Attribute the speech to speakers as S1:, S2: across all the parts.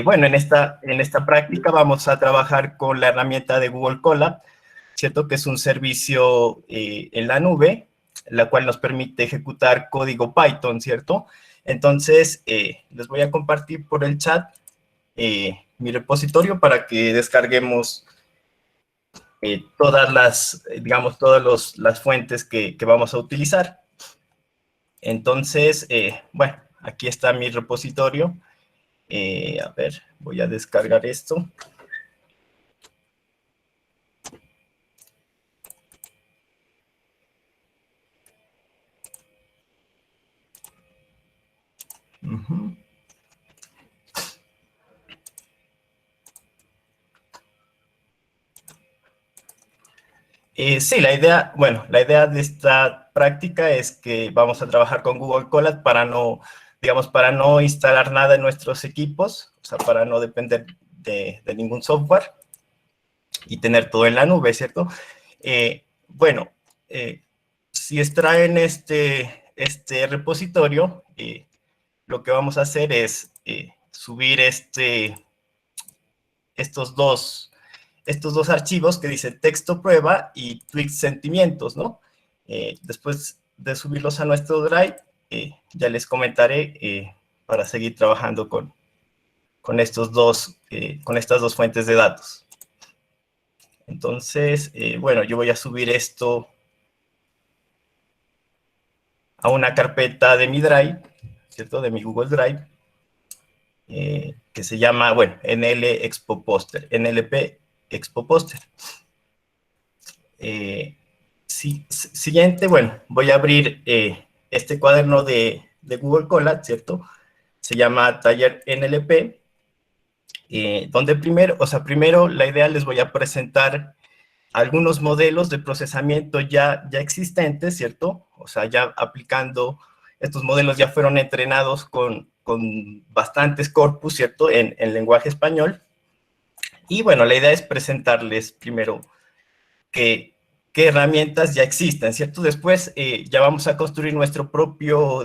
S1: Bueno, en esta práctica vamos a trabajar con la herramienta de Google Colab, ¿cierto? Que es un servicio en la nube, la cual nos permite ejecutar código Python, ¿cierto? Entonces, les voy a compartir por el chat mi repositorio para que descarguemos todas las fuentes que vamos a utilizar. Entonces, bueno, aquí está mi repositorio. A ver, voy a descargar esto. Sí, la idea de esta práctica es que vamos a trabajar con Google Colab para no instalar nada en nuestros equipos, o sea, para no depender de ningún software y tener todo en la nube, ¿cierto? Bueno, si extraen este repositorio, lo que vamos a hacer es subir estos dos archivos que dicen texto prueba y tweets sentimientos, ¿no? Después de subirlos a nuestro Drive, ya les comentaré para seguir trabajando con estas dos fuentes de datos. Entonces, bueno, yo voy a subir esto a una carpeta de mi Drive, ¿cierto? De mi Google Drive, que se llama, bueno, NL Expo Poster, NLP Expo Poster. Siguiente, bueno, voy a abrir este cuaderno de Google Colab, ¿cierto? Se llama Taller NLP, donde primero la idea les voy a presentar algunos modelos de procesamiento ya existentes, ¿cierto? O sea, ya aplicando, estos modelos ya fueron entrenados con bastantes corpus, ¿cierto? En lenguaje español. Y bueno, la idea es presentarles primero qué herramientas ya existen, ¿cierto? Después ya vamos a construir nuestro propio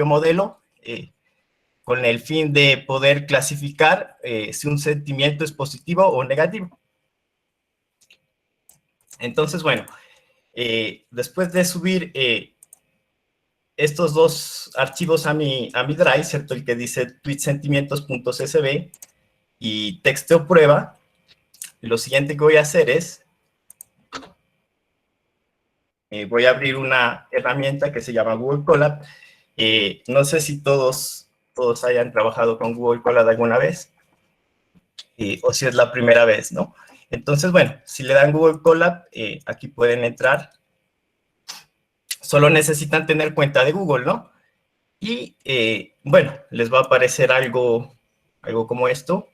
S1: modelo con el fin de poder clasificar si un sentimiento es positivo o negativo. Entonces, bueno, después de subir estos dos archivos a mi Drive, ¿cierto? El que dice tweetsentimientos.csv y texto prueba, lo siguiente que voy a hacer es voy a abrir una herramienta que se llama Google Colab. No sé si todos hayan trabajado con Google Colab alguna vez, o si es la primera vez, ¿no? Entonces, bueno, si le dan Google Colab, aquí pueden entrar. Solo necesitan tener cuenta de Google, ¿no? Y, bueno, les va a aparecer algo como esto.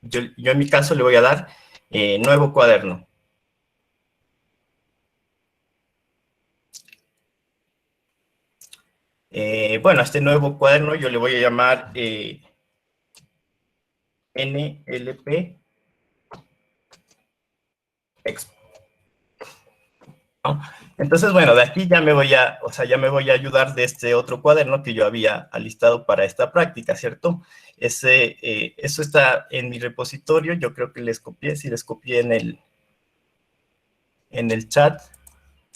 S1: Yo en mi caso le voy a dar nuevo cuaderno. Bueno, a este nuevo cuaderno yo le voy a llamar NLP Expo, ¿no? Entonces, bueno, de aquí ya me voy a ayudar de este otro cuaderno que yo había alistado para esta práctica, ¿cierto? Eso está en mi repositorio, yo creo que les copié en el chat.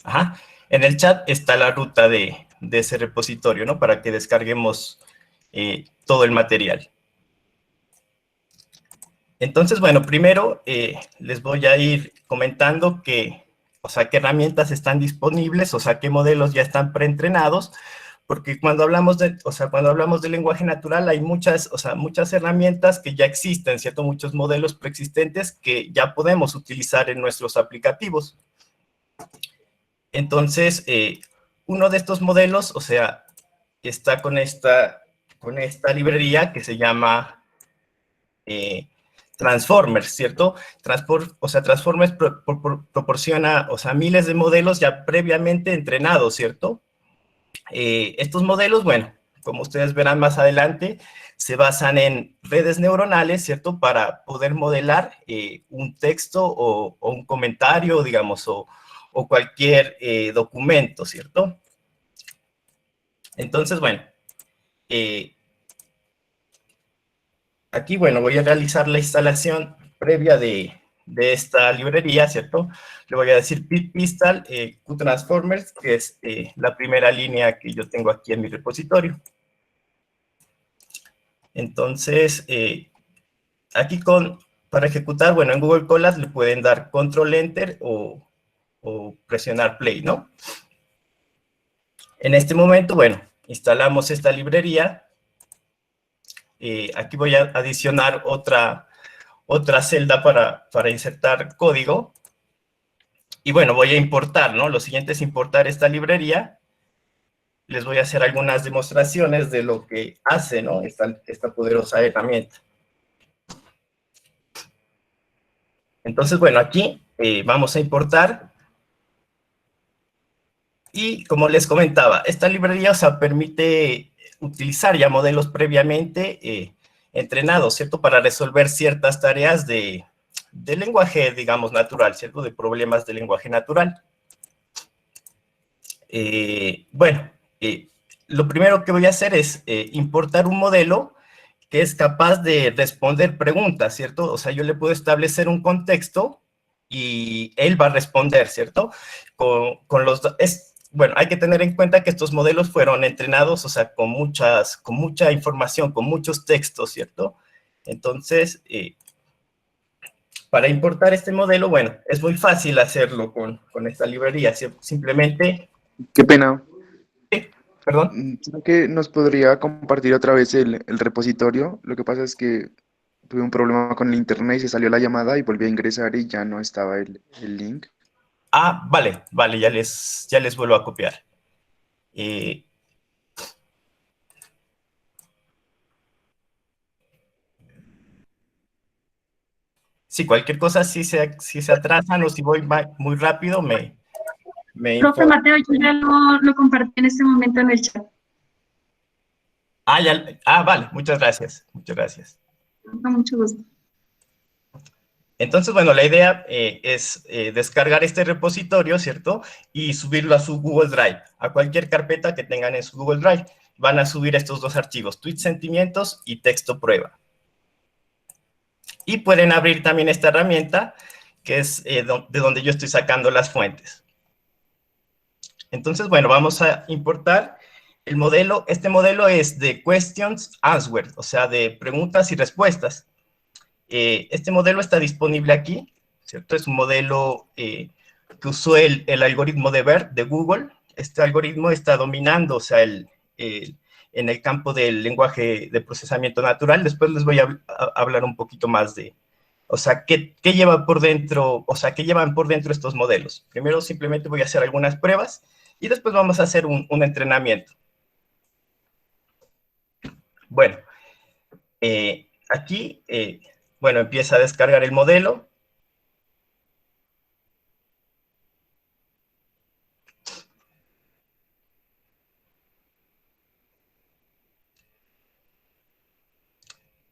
S1: Ajá. En el chat está la ruta de ese repositorio, ¿no? Para que descarguemos todo el material. Entonces, bueno, primero les voy a ir comentando qué herramientas están disponibles, o sea, qué modelos ya están preentrenados, porque cuando hablamos de lenguaje natural hay muchas herramientas que ya existen, ¿cierto? Muchos modelos preexistentes que ya podemos utilizar en nuestros aplicativos. Entonces, uno de estos modelos, o sea, está con esta librería que se llama Transformers, ¿cierto? Transformers proporciona, miles de modelos ya previamente entrenados, ¿cierto? Estos modelos, bueno, como ustedes verán más adelante, se basan en redes neuronales, ¿cierto? Para poder modelar un texto o un comentario, digamos, o cualquier documento, ¿cierto? Entonces, bueno, aquí, bueno, voy a realizar la instalación previa de esta librería, ¿cierto? Le voy a decir pip install qtransformers, que es la primera línea que yo tengo aquí en mi repositorio. Entonces, aquí para ejecutar, bueno, en Google Colab le pueden dar control enter o presionar play, ¿no? En este momento, bueno, instalamos esta librería. Aquí voy a adicionar otra celda para insertar código. Y bueno, voy a importar, ¿no? Lo siguiente es importar esta librería. Les voy a hacer algunas demostraciones de lo que hace, ¿no? Esta poderosa herramienta. Entonces, bueno, aquí vamos a importar. Y como les comentaba, esta librería, o sea, permite utilizar ya modelos previamente entrenados, ¿cierto? Para resolver ciertas tareas de lenguaje, digamos, natural, ¿cierto? De problemas de lenguaje natural. Bueno, lo primero que voy a hacer es importar un modelo que es capaz de responder preguntas, ¿cierto? O sea, yo le puedo establecer un contexto y él va a responder, ¿cierto? Bueno, hay que tener en cuenta que estos modelos fueron entrenados, o sea, con mucha información, con muchos textos, ¿cierto? Entonces, para importar este modelo, bueno, es muy fácil hacerlo con esta librería, simplemente...
S2: Qué pena.
S1: Perdón.
S2: ¿Será que nos podría compartir otra vez el repositorio? Lo que pasa es que tuve un problema con el internet y se salió la llamada y volví a ingresar y ya no estaba el link.
S1: Ah, vale, ya les vuelvo a copiar. Si cualquier cosa, si se atrasan o si voy muy rápido, me
S3: Profe
S1: informo.
S3: Mateo, yo ya lo compartí en este momento en el chat.
S1: Vale, muchas gracias, muchas gracias.
S3: Con mucho gusto.
S1: Entonces, bueno, la idea es descargar este repositorio, ¿cierto? Y subirlo a su Google Drive, a cualquier carpeta que tengan en su Google Drive. Van a subir estos dos archivos, tweet sentimientos y texto prueba. Y pueden abrir también esta herramienta, que es de donde yo estoy sacando las fuentes. Entonces, bueno, vamos a importar el modelo. Este modelo es de questions answered, o sea, de preguntas y respuestas. Este modelo está disponible aquí, ¿cierto? Es un modelo que usó el algoritmo de BERT de Google. Este algoritmo está dominando, o sea, en el campo del lenguaje de procesamiento natural. Después les voy a hablar un poquito más de, o sea, qué lleva por dentro, o sea, qué llevan por dentro estos modelos. Primero simplemente voy a hacer algunas pruebas y después vamos a hacer un entrenamiento. Bueno, aquí, bueno, empieza a descargar el modelo.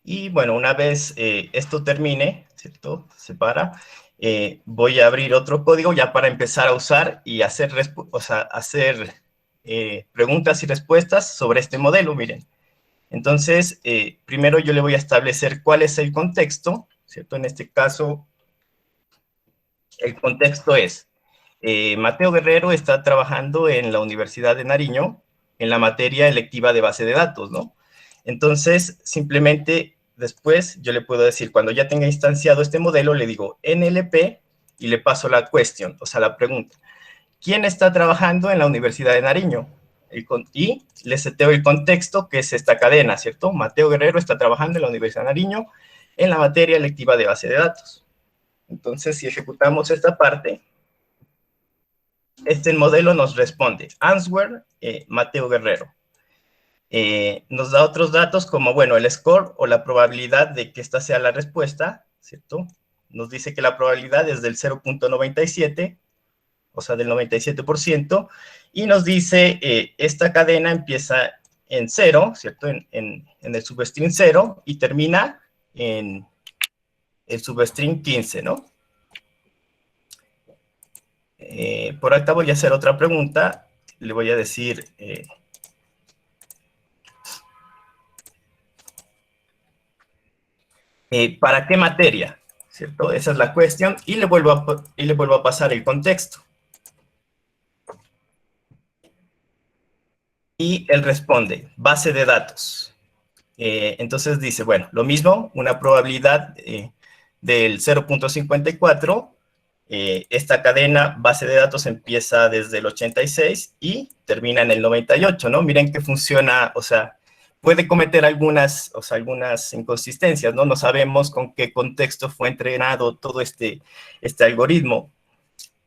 S1: Y bueno, una vez esto termine, ¿cierto? Se para. Voy a abrir otro código ya para empezar a usar y hacer preguntas y respuestas sobre este modelo, miren. Entonces, primero yo le voy a establecer cuál es el contexto, ¿cierto? En este caso, el contexto es, Mateo Guerrero está trabajando en la Universidad de Nariño en la materia electiva de base de datos, ¿no? Entonces, simplemente después yo le puedo decir, cuando ya tenga instanciado este modelo, le digo NLP y le paso la question, o sea, la pregunta. ¿Quién está trabajando en la Universidad de Nariño? Y le seteo el contexto, que es esta cadena, ¿cierto? Mateo Guerrero está trabajando en la Universidad de Nariño en la materia electiva de base de datos. Entonces, si ejecutamos esta parte, este modelo nos responde, answer, Mateo Guerrero. Nos da otros datos como, bueno, el score o la probabilidad de que esta sea la respuesta, ¿cierto? Nos dice que la probabilidad es del 0.97, o sea, del 97%, y nos dice, esta cadena empieza en 0, ¿cierto? En el substring 0 y termina en el substring 15, ¿no? Por acá voy a hacer otra pregunta, le voy a decir... ¿Para qué materia? ¿Cierto? Esa es la cuestión, y le vuelvo a pasar el contexto. Y él responde, base de datos. Entonces dice, bueno, lo mismo, una probabilidad del 0.54, esta cadena base de datos empieza desde el 86 y termina en el 98, ¿no? Miren que funciona, o sea, puede cometer algunas inconsistencias, ¿no? No sabemos con qué contexto fue entrenado todo este algoritmo,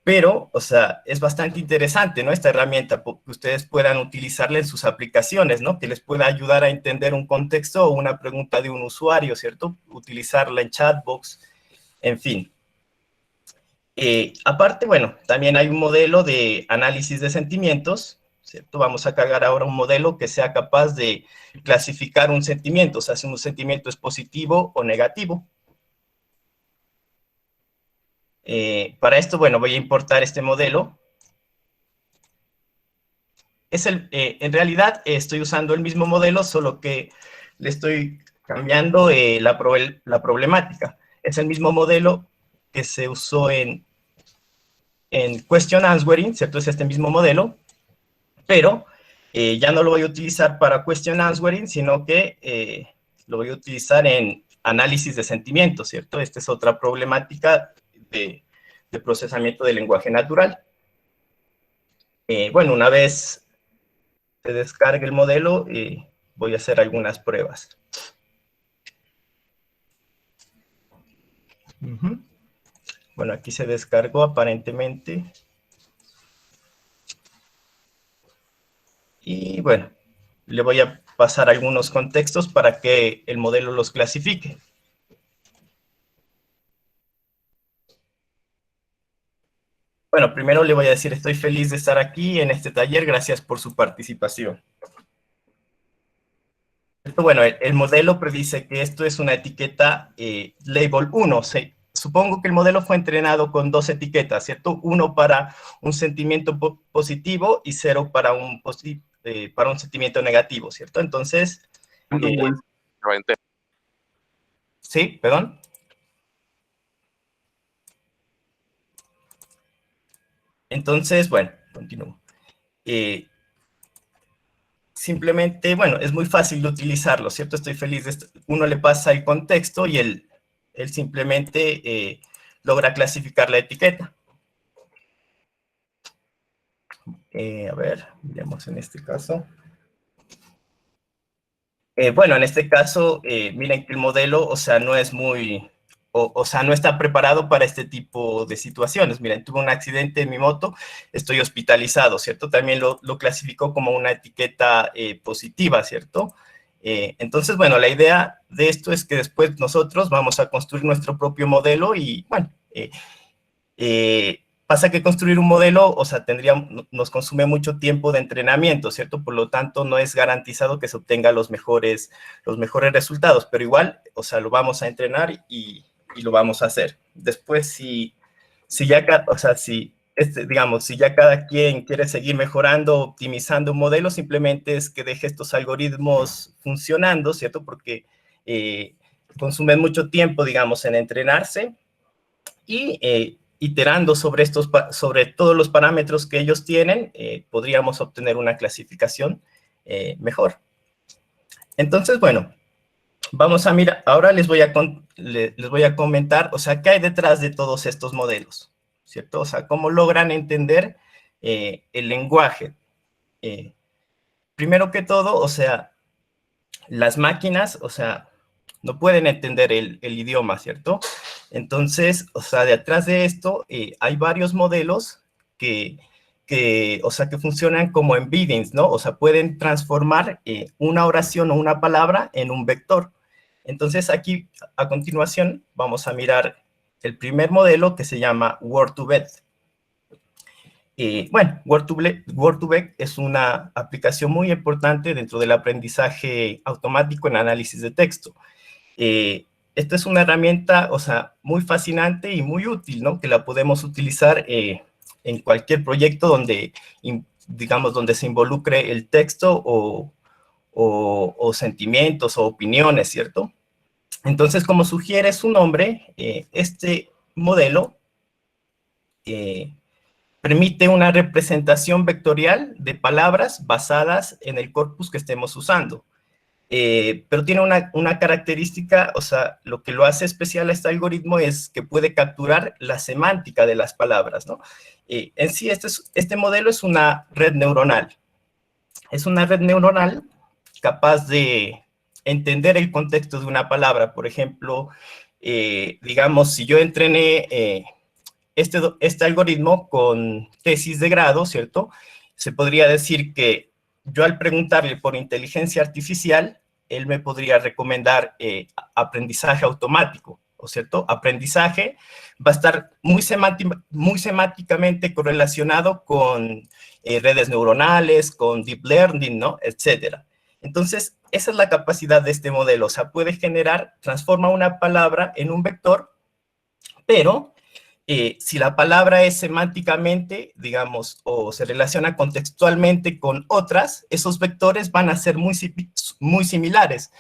S1: pero, o sea, es bastante interesante, ¿no? Esta herramienta, que ustedes puedan utilizarla en sus aplicaciones, ¿no? Que les pueda ayudar a entender un contexto o una pregunta de un usuario, ¿cierto? Utilizarla en chatbox, en fin. Aparte, bueno, también hay un modelo de análisis de sentimientos, ¿cierto? Vamos a cargar ahora un modelo que sea capaz de clasificar un sentimiento, o sea, si un sentimiento es positivo o negativo. Para esto, bueno, voy a importar este modelo. En realidad estoy usando el mismo modelo, solo que le estoy cambiando la problemática. Es el mismo modelo que se usó en Question Answering, ¿cierto? Es este mismo modelo, pero ya no lo voy a utilizar para Question Answering, sino que lo voy a utilizar en análisis de sentimientos, ¿cierto? Esta es otra problemática de procesamiento del lenguaje natural. Bueno, una vez se descargue el modelo, voy a hacer algunas pruebas. Bueno, aquí se descargó aparentemente. Y bueno, le voy a pasar algunos contextos para que el modelo los clasifique. Bueno, primero le voy a decir, estoy feliz de estar aquí en este taller, gracias por su participación. Bueno, el modelo predice que esto es una etiqueta label 1. Supongo que el modelo fue entrenado con dos etiquetas, ¿cierto? 1 para un sentimiento positivo y 0 para un sentimiento negativo, ¿cierto? Entonces... sí, perdón. Entonces, bueno, continúo. Simplemente, bueno, es muy fácil de utilizarlo, ¿cierto? Estoy feliz de esto. Uno le pasa el contexto y él simplemente logra clasificar la etiqueta. A ver, miremos en este caso. Bueno, en este caso, miren que el modelo, o sea, no es muy... O sea, no está preparado para este tipo de situaciones. Miren, tuve un accidente en mi moto, estoy hospitalizado, ¿cierto? También lo clasificó como una etiqueta positiva, ¿cierto? Entonces, bueno, la idea de esto es que después nosotros vamos a construir nuestro propio modelo y, bueno, pasa que construir un modelo, o sea, nos consume mucho tiempo de entrenamiento, ¿cierto? Por lo tanto, no es garantizado que se obtenga los mejores resultados, pero igual, o sea, lo vamos a entrenar y lo vamos a hacer. Después, si ya cada quien quiere seguir mejorando, optimizando un modelo, simplemente es que deje estos algoritmos funcionando, ¿cierto? Porque consumen mucho tiempo, digamos, en entrenarse y iterando sobre todos los parámetros que ellos tienen, podríamos obtener una clasificación mejor. Entonces, bueno, vamos a mirar, ahora les voy a comentar, o sea, qué hay detrás de todos estos modelos, ¿cierto? O sea, cómo logran entender el lenguaje. Primero que todo, o sea, las máquinas, o sea, no pueden entender el idioma, ¿cierto? Entonces, o sea, detrás de esto hay varios modelos que funcionan como embeddings, ¿no? O sea, pueden transformar una oración o una palabra en un vector. Entonces, aquí, a continuación, vamos a mirar el primer modelo que se llama Word2Vec. Bueno, Word2Vec es una aplicación muy importante dentro del aprendizaje automático en análisis de texto. Esta es una herramienta, o sea, muy fascinante y muy útil, ¿no? Que la podemos utilizar en cualquier proyecto donde, digamos, donde se involucre el texto o sentimientos o opiniones, ¿cierto? Entonces, como sugiere su nombre, este modelo permite una representación vectorial de palabras basadas en el corpus que estemos usando. Pero tiene una característica, o sea, lo que lo hace especial a este algoritmo es que puede capturar la semántica de las palabras, ¿no? En sí, este modelo es una red neuronal. Es una red neuronal capaz de entender el contexto de una palabra. Por ejemplo, digamos, si yo entrené este algoritmo con tesis de grado, ¿cierto? Se podría decir que yo al preguntarle por inteligencia artificial, él me podría recomendar aprendizaje automático, ¿o cierto? Aprendizaje va a estar muy semánticamente correlacionado con redes neuronales, con deep learning, ¿no? Etcétera. Entonces, esa es la capacidad de este modelo. O sea, puede generar, transforma una palabra en un vector, pero si la palabra es semánticamente, digamos, o se relaciona contextualmente con otras, esos vectores van a ser muy similares.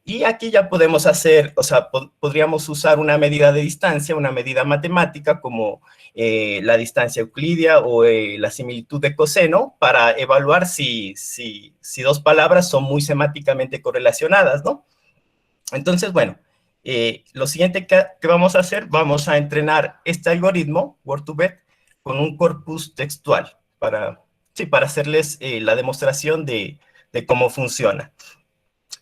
S1: Y aquí ya podemos hacer, o sea, podríamos usar una medida de distancia, una medida matemática como la distancia euclidia o la similitud de coseno para evaluar si dos palabras son muy semánticamente correlacionadas, ¿no? Entonces, bueno, lo siguiente que vamos a hacer, vamos a entrenar este algoritmo, Word2Vec, con un corpus textual para hacerles la demostración de cómo funciona.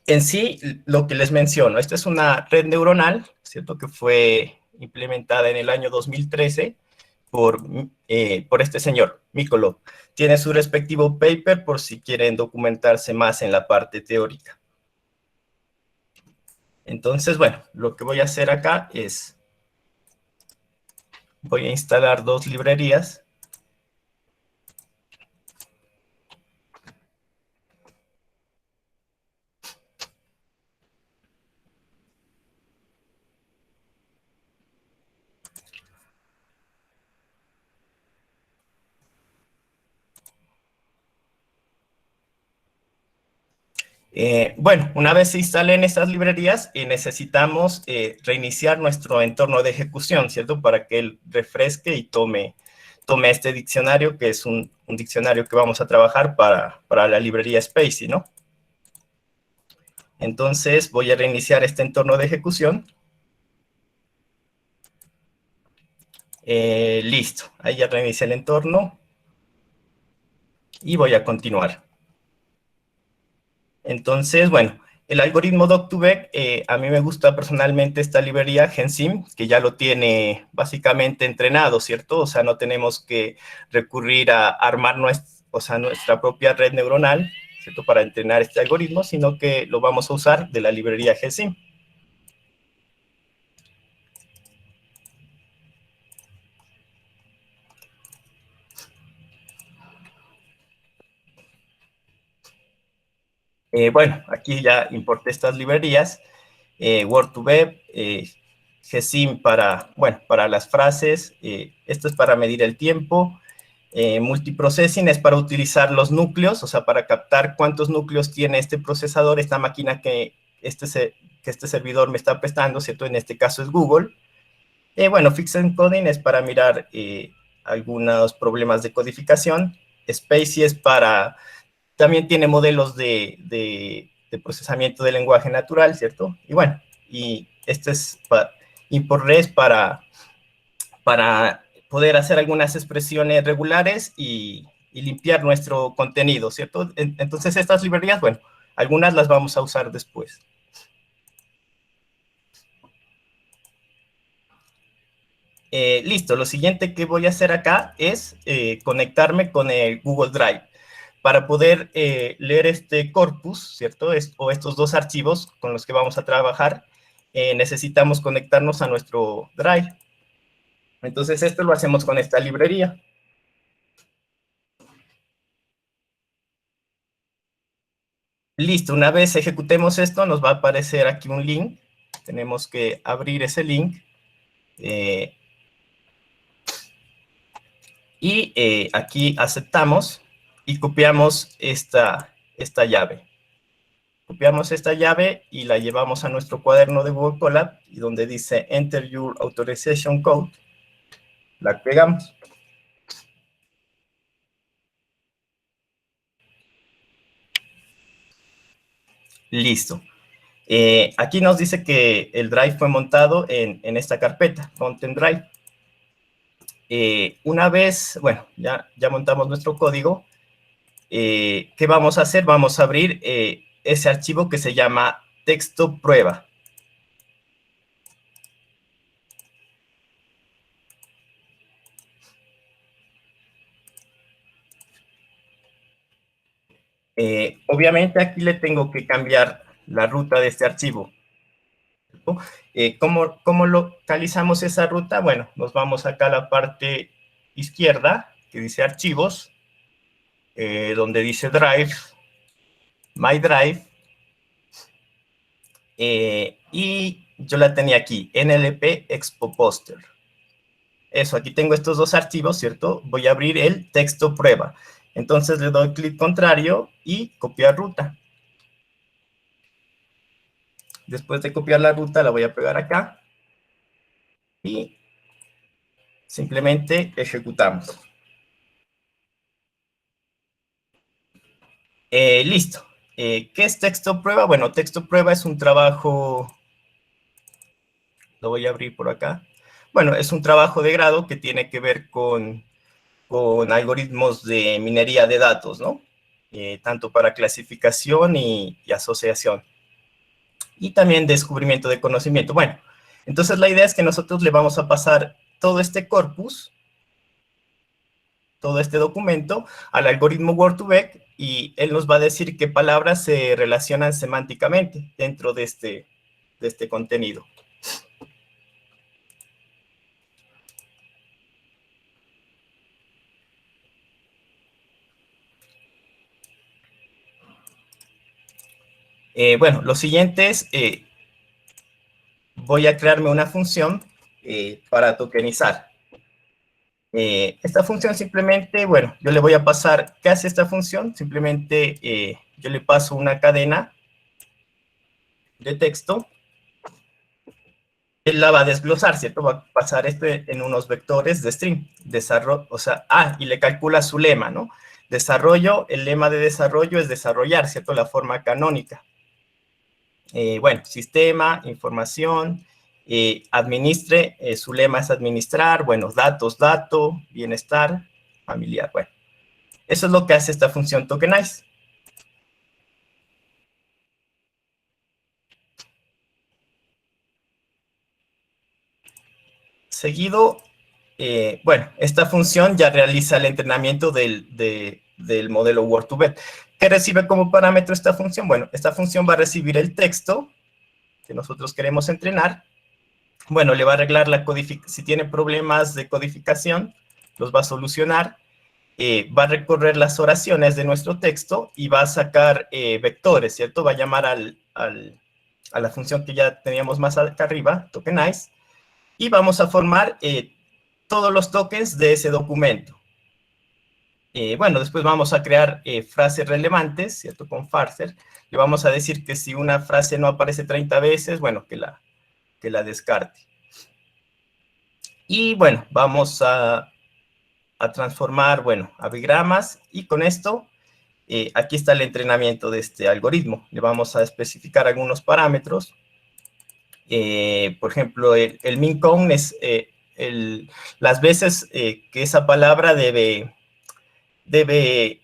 S1: En sí, lo que les menciono, esta es una red neuronal, ¿cierto? Que fue implementada en el año 2013 por este señor, Mikolov. Tiene su respectivo paper por si quieren documentarse más en la parte teórica. Entonces, bueno, lo que voy a hacer acá es, voy a instalar dos librerías. Bueno, una vez se instalen estas librerías, necesitamos reiniciar nuestro entorno de ejecución, ¿cierto? Para que él refresque y tome este diccionario, que es un diccionario que vamos a trabajar para la librería Spacy, ¿no? Entonces, voy a reiniciar este entorno de ejecución. Listo, ahí ya reinicié el entorno. Y voy a continuar. Entonces, bueno, el algoritmo Doc2Vec, a mí me gusta personalmente esta librería GenSim, que ya lo tiene básicamente entrenado, ¿cierto? O sea, no tenemos que recurrir a armar nuestra propia red neuronal, ¿cierto? Para entrenar este algoritmo, sino que lo vamos a usar de la librería GenSim. Bueno, aquí ya importé estas librerías. Word2Vec, GSIM para las frases, esto es para medir el tiempo, multiprocessing es para utilizar los núcleos, o sea, para captar cuántos núcleos tiene este procesador, esta máquina que este servidor me está prestando, ¿cierto? En este caso es Google. Bueno, Fixed Encoding es para mirar algunos problemas de codificación. Spacey es también tiene modelos de procesamiento de lenguaje natural, ¿cierto? Y bueno, y este es ImportRes para poder hacer algunas expresiones regulares y limpiar nuestro contenido, ¿cierto? Entonces estas librerías, bueno, algunas las vamos a usar después. Listo, lo siguiente que voy a hacer acá es conectarme con el Google Drive. Para poder leer este corpus, ¿cierto? O estos dos archivos con los que vamos a trabajar, necesitamos conectarnos a nuestro Drive. Entonces, esto lo hacemos con esta librería. Listo, una vez ejecutemos esto, nos va a aparecer aquí un link. Tenemos que abrir ese link. Aquí aceptamos y copiamos esta llave. Copiamos esta llave y la llevamos a nuestro cuaderno de Google Colab, y donde dice Enter your authorization code, la pegamos. Listo. Aquí nos dice que el drive fue montado en esta carpeta, Content Drive. Una vez, bueno, ya montamos nuestro código, ¿qué vamos a hacer? Vamos a abrir ese archivo que se llama texto prueba. Obviamente aquí le tengo que cambiar la ruta de este archivo. ¿Cómo localizamos esa ruta? Bueno, nos vamos acá a la parte izquierda, que dice archivos, donde dice Drive, My Drive, y yo la tenía aquí, NLP Expo Poster. Eso, aquí tengo estos dos archivos, ¿cierto? Voy a abrir el texto prueba. Entonces le doy clic contrario y copiar ruta. Después de copiar la ruta, la voy a pegar acá. Y simplemente ejecutamos. Listo. ¿Qué es texto prueba? Bueno, texto prueba es un trabajo... Lo voy a abrir por acá. Bueno, es un trabajo de grado que tiene que ver con algoritmos de minería de datos, ¿no? Tanto para clasificación y asociación. Y también descubrimiento de conocimiento. Bueno, entonces la idea es que nosotros le vamos a pasar todo este corpus, todo este documento, al algoritmo Word2Vec, y él nos va a decir qué palabras se relacionan semánticamente dentro de este contenido. Bueno, lo siguiente es, voy a crearme una función para tokenizar. Esta función simplemente, bueno, yo le voy a pasar, ¿qué hace esta función? Simplemente yo le paso una cadena de texto, él la va a desglosar, ¿cierto? Va a pasar esto en unos vectores de string, desarrollo, o sea, y le calcula su lema, ¿no? Desarrollo, el lema de desarrollo es desarrollar, ¿cierto? La forma canónica. Bueno, sistema, información, administre, su lema es administrar, bueno, datos, dato, bienestar, familiar, bueno. Eso es lo que hace esta función tokenize. Seguido, bueno, esta función ya realiza el entrenamiento del modelo Word2Vec. ¿Qué recibe como parámetro esta función? Bueno, esta función va a recibir el texto que nosotros queremos entrenar. Bueno, le va a arreglar la codificación. Si tiene problemas de codificación, los va a solucionar. Va a recorrer las oraciones de nuestro texto y va a sacar vectores, ¿cierto? Va a llamar a la función que ya teníamos más acá arriba, tokenize, y vamos a formar todos los tokens de ese documento. Bueno, después vamos a crear frases relevantes, ¿cierto? Con Farser. Le vamos a decir que si una frase no aparece 30 veces, bueno, que la descarte. Y bueno, vamos a transformar, bueno, a bigramas, y con esto, aquí está el entrenamiento de este algoritmo. Le vamos a especificar algunos parámetros. Por ejemplo, el min count es las veces que esa palabra debe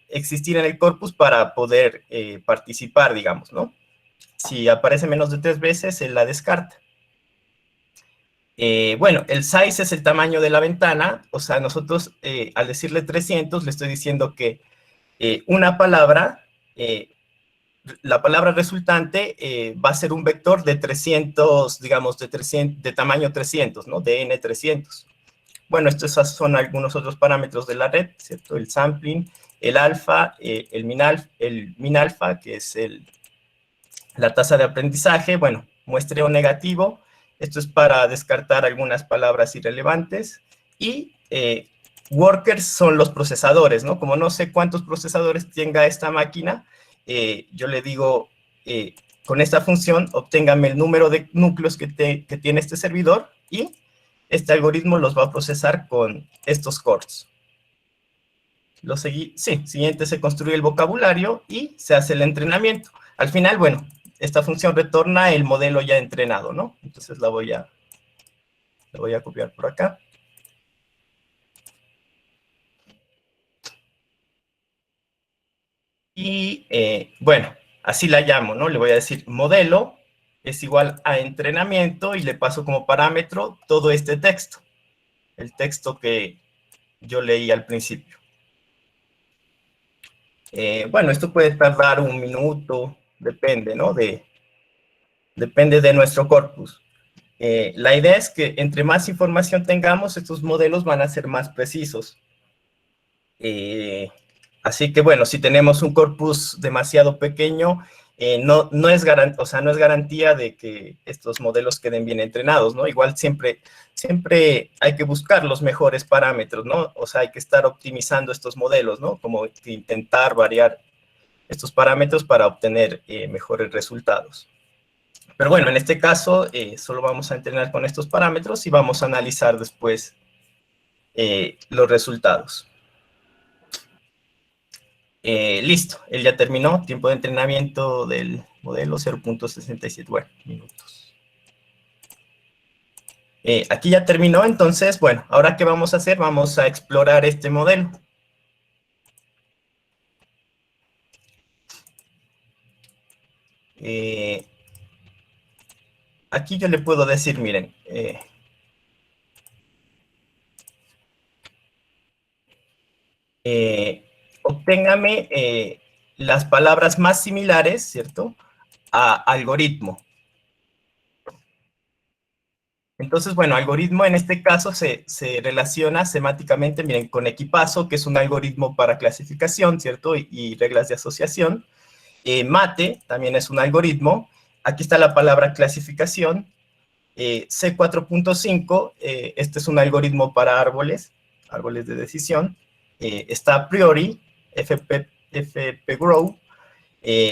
S1: existir en el corpus para poder participar, digamos, ¿no? Si aparece menos de 3 veces, él la descarta. Bueno, el size es el tamaño de la ventana, o sea, nosotros al decirle 300, le estoy diciendo que una palabra, la palabra resultante va a ser un vector de 300, digamos, de tamaño 300, ¿no? De n300. Bueno, estos son algunos otros parámetros de la red, ¿cierto? El sampling, el alfa, el min alfa, que es la tasa de aprendizaje, bueno, muestreo negativo. Esto es para descartar algunas palabras irrelevantes. Y workers son los procesadores, ¿no? Como no sé cuántos procesadores tenga esta máquina, yo le digo con esta función, obténgame el número de núcleos que tiene este servidor y este algoritmo los va a procesar con estos cores. Siguiente se construye el vocabulario y se hace el entrenamiento. Al final, bueno, esta función retorna el modelo ya entrenado, ¿no? Entonces la voy a copiar por acá. Y, bueno, así la llamo, ¿no? Le voy a decir modelo es igual a entrenamiento y le paso como parámetro todo este texto. El texto que yo leí al principio. Bueno, esto puede tardar un minuto, depende, ¿no? Depende de nuestro corpus. La idea es que entre más información tengamos, estos modelos van a ser más precisos. Así que, bueno, si tenemos un corpus demasiado pequeño, no es garantía de que estos modelos queden bien entrenados, ¿no? Igual siempre hay que buscar los mejores parámetros, ¿no? O sea, hay que estar optimizando estos modelos, ¿no? Como intentar variar estos parámetros para obtener mejores resultados. Pero bueno, en este caso, solo vamos a entrenar con estos parámetros y vamos a analizar después los resultados. Listo, él ya terminó. Tiempo de entrenamiento del modelo 0.67, bueno, minutos. Aquí ya terminó, entonces, bueno, ahora ¿qué vamos a hacer? Vamos a explorar este modelo. Aquí yo le puedo decir, miren, obténgame las palabras más similares, ¿cierto?, a algoritmo. Entonces, bueno, algoritmo en este caso se relaciona semánticamente, miren, con equipazo, que es un algoritmo para clasificación, ¿cierto?, y reglas de asociación. Mate también es un algoritmo. Aquí está la palabra clasificación. C4.5, este es un algoritmo para árboles de decisión. Está a priori, FPGrow,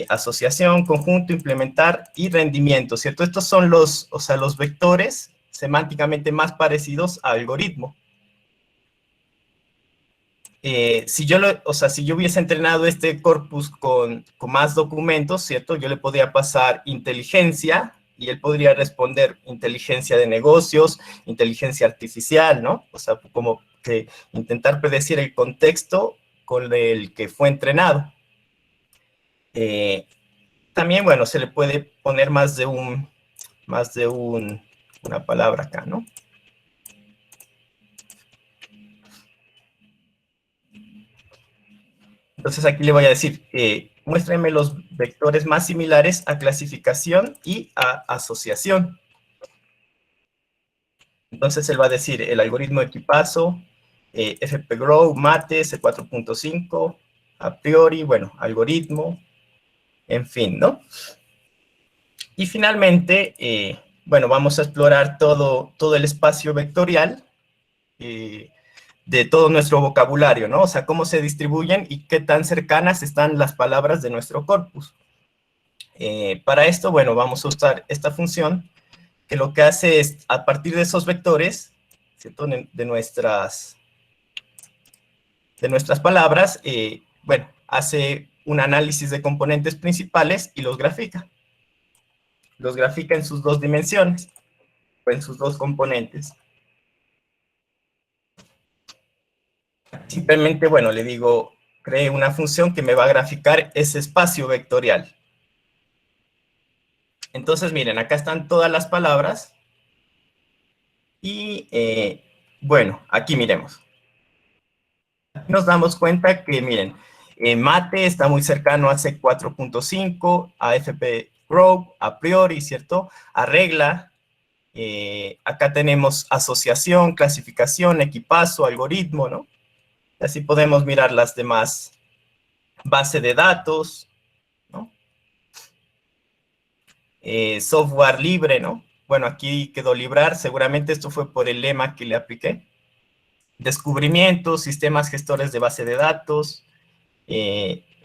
S1: asociación, conjunto, implementar y rendimiento, ¿cierto? Estos son los vectores semánticamente más parecidos a algoritmo. Si yo hubiese entrenado este corpus con más documentos, ¿cierto? Yo le podría pasar inteligencia y él podría responder inteligencia de negocios, inteligencia artificial, ¿no? O sea, como que intentar predecir el contexto con el que fue entrenado. También, bueno, se le puede poner más de una palabra acá, ¿no? Entonces aquí le voy a decir, muéstrame los vectores más similares a clasificación y a asociación. Entonces él va a decir el algoritmo de equipazo, FPGrow, Mate, C4.5, a priori, bueno, algoritmo, en fin, ¿no? Y finalmente, bueno, vamos a explorar todo el espacio vectorial de todo nuestro vocabulario, ¿no? O sea, cómo se distribuyen y qué tan cercanas están las palabras de nuestro corpus. Para esto, bueno, vamos a usar esta función que lo que hace es, a partir de esos vectores, ¿cierto?, de nuestras palabras, bueno, hace un análisis de componentes principales y los grafica. Los grafica en sus dos dimensiones, o en sus dos componentes. Simplemente, bueno, le digo, cree una función que me va a graficar ese espacio vectorial. Entonces, miren, acá están todas las palabras. Y, bueno, aquí miremos. Aquí nos damos cuenta que, miren, Mate está muy cercano a C4.5, a FPGrow, a priori, ¿cierto? A regla. Acá tenemos asociación, clasificación, equipazo, algoritmo, ¿no? Así podemos mirar las demás bases de datos, ¿no? Software libre, ¿no? Bueno, aquí quedó librar, seguramente esto fue por el lema que le apliqué. Descubrimientos, sistemas gestores de base de datos,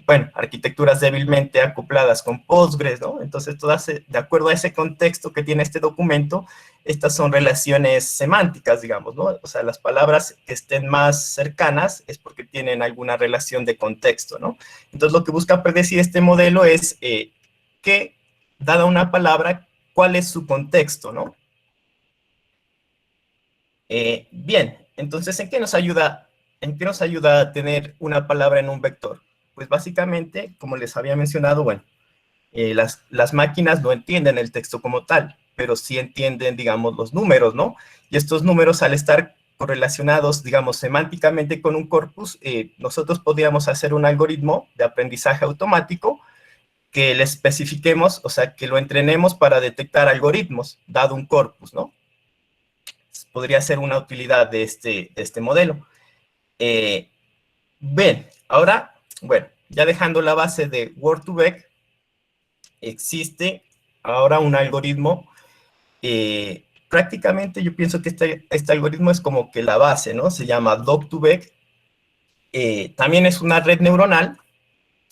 S1: bueno, arquitecturas débilmente acopladas con Postgres, ¿no? Entonces, todas, de acuerdo a ese contexto que tiene este documento, estas son relaciones semánticas, digamos, ¿no? O sea, las palabras que estén más cercanas es porque tienen alguna relación de contexto, ¿no? Entonces, lo que busca predecir este modelo es que, dada una palabra, ¿cuál es su contexto, no? Bien, entonces, ¿en qué nos ayuda a tener una palabra en un vector? Pues básicamente, como les había mencionado, bueno, las máquinas no entienden el texto como tal, pero sí entienden, digamos, los números, ¿no? Y estos números, al estar correlacionados, digamos, semánticamente con un corpus, nosotros podríamos hacer un algoritmo de aprendizaje automático que le especifiquemos, o sea, que lo entrenemos para detectar algoritmos, dado un corpus, ¿no? Podría ser una utilidad de este modelo. Bien, ahora, bueno, ya dejando la base de Word2Vec, existe ahora un algoritmo, prácticamente yo pienso que este algoritmo es como que la base, ¿no? Se llama Doc2Vec, también es una red neuronal,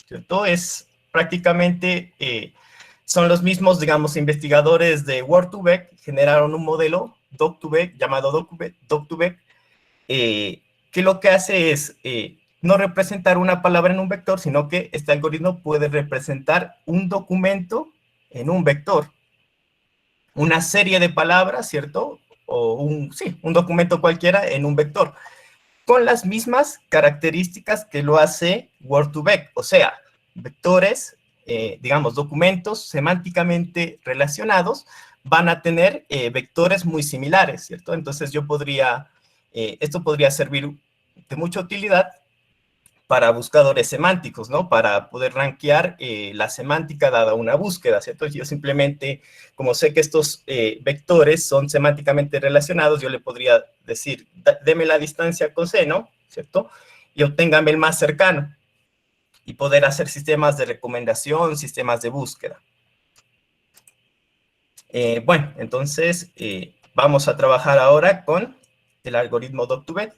S1: ¿cierto? Es prácticamente, son los mismos, digamos, investigadores de Word2Vec, generaron un modelo, Doc2Vec, llamado Doc2Vec, que lo que hace es no representar una palabra en un vector, sino que este algoritmo puede representar un documento en un vector. Una serie de palabras, ¿cierto? O sí, un documento cualquiera en un vector, con las mismas características que lo hace Word2Vec, o sea, vectores, digamos, documentos semánticamente relacionados, van a tener vectores muy similares, ¿cierto? Entonces yo podría, esto podría servir de mucha utilidad para buscadores semánticos, ¿no? Para poder rankear la semántica dada una búsqueda, ¿cierto? Yo simplemente, como sé que estos vectores son semánticamente relacionados, yo le podría decir, deme la distancia coseno, ¿cierto? Y obténgame el más cercano. Y poder hacer sistemas de recomendación, sistemas de búsqueda. Bueno, entonces vamos a trabajar ahora con el algoritmo Doc2Vec.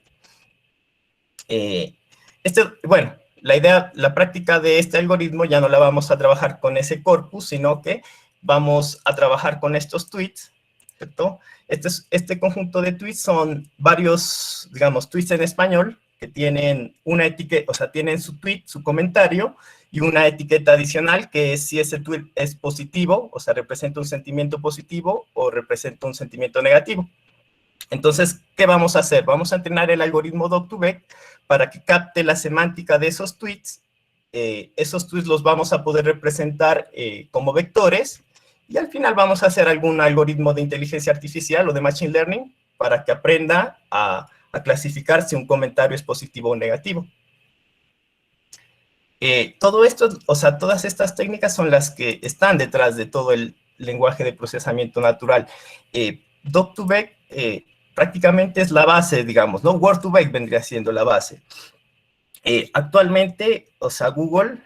S1: Bueno, la práctica de este algoritmo ya no la vamos a trabajar con ese corpus, sino que vamos a trabajar con estos tweets, ¿cierto? Este conjunto de tweets son varios, digamos, tweets en español que tienen una etiqueta, o sea, tienen su tweet, su comentario, y una etiqueta adicional que es si ese tweet es positivo, o sea, representa un sentimiento positivo o representa un sentimiento negativo. Entonces, ¿qué vamos a hacer? Vamos a entrenar el algoritmo Doc2Vec para que capte la semántica de esos tweets. Esos tweets los vamos a poder representar como vectores y al final vamos a hacer algún algoritmo de inteligencia artificial o de machine learning para que aprenda a clasificar si un comentario es positivo o negativo. Todo esto, o sea, todas estas técnicas son las que están detrás de todo el lenguaje de procesamiento natural. Doc2Vec prácticamente es la base, digamos, ¿no? Word2Vec vendría siendo la base. Actualmente, o sea, Google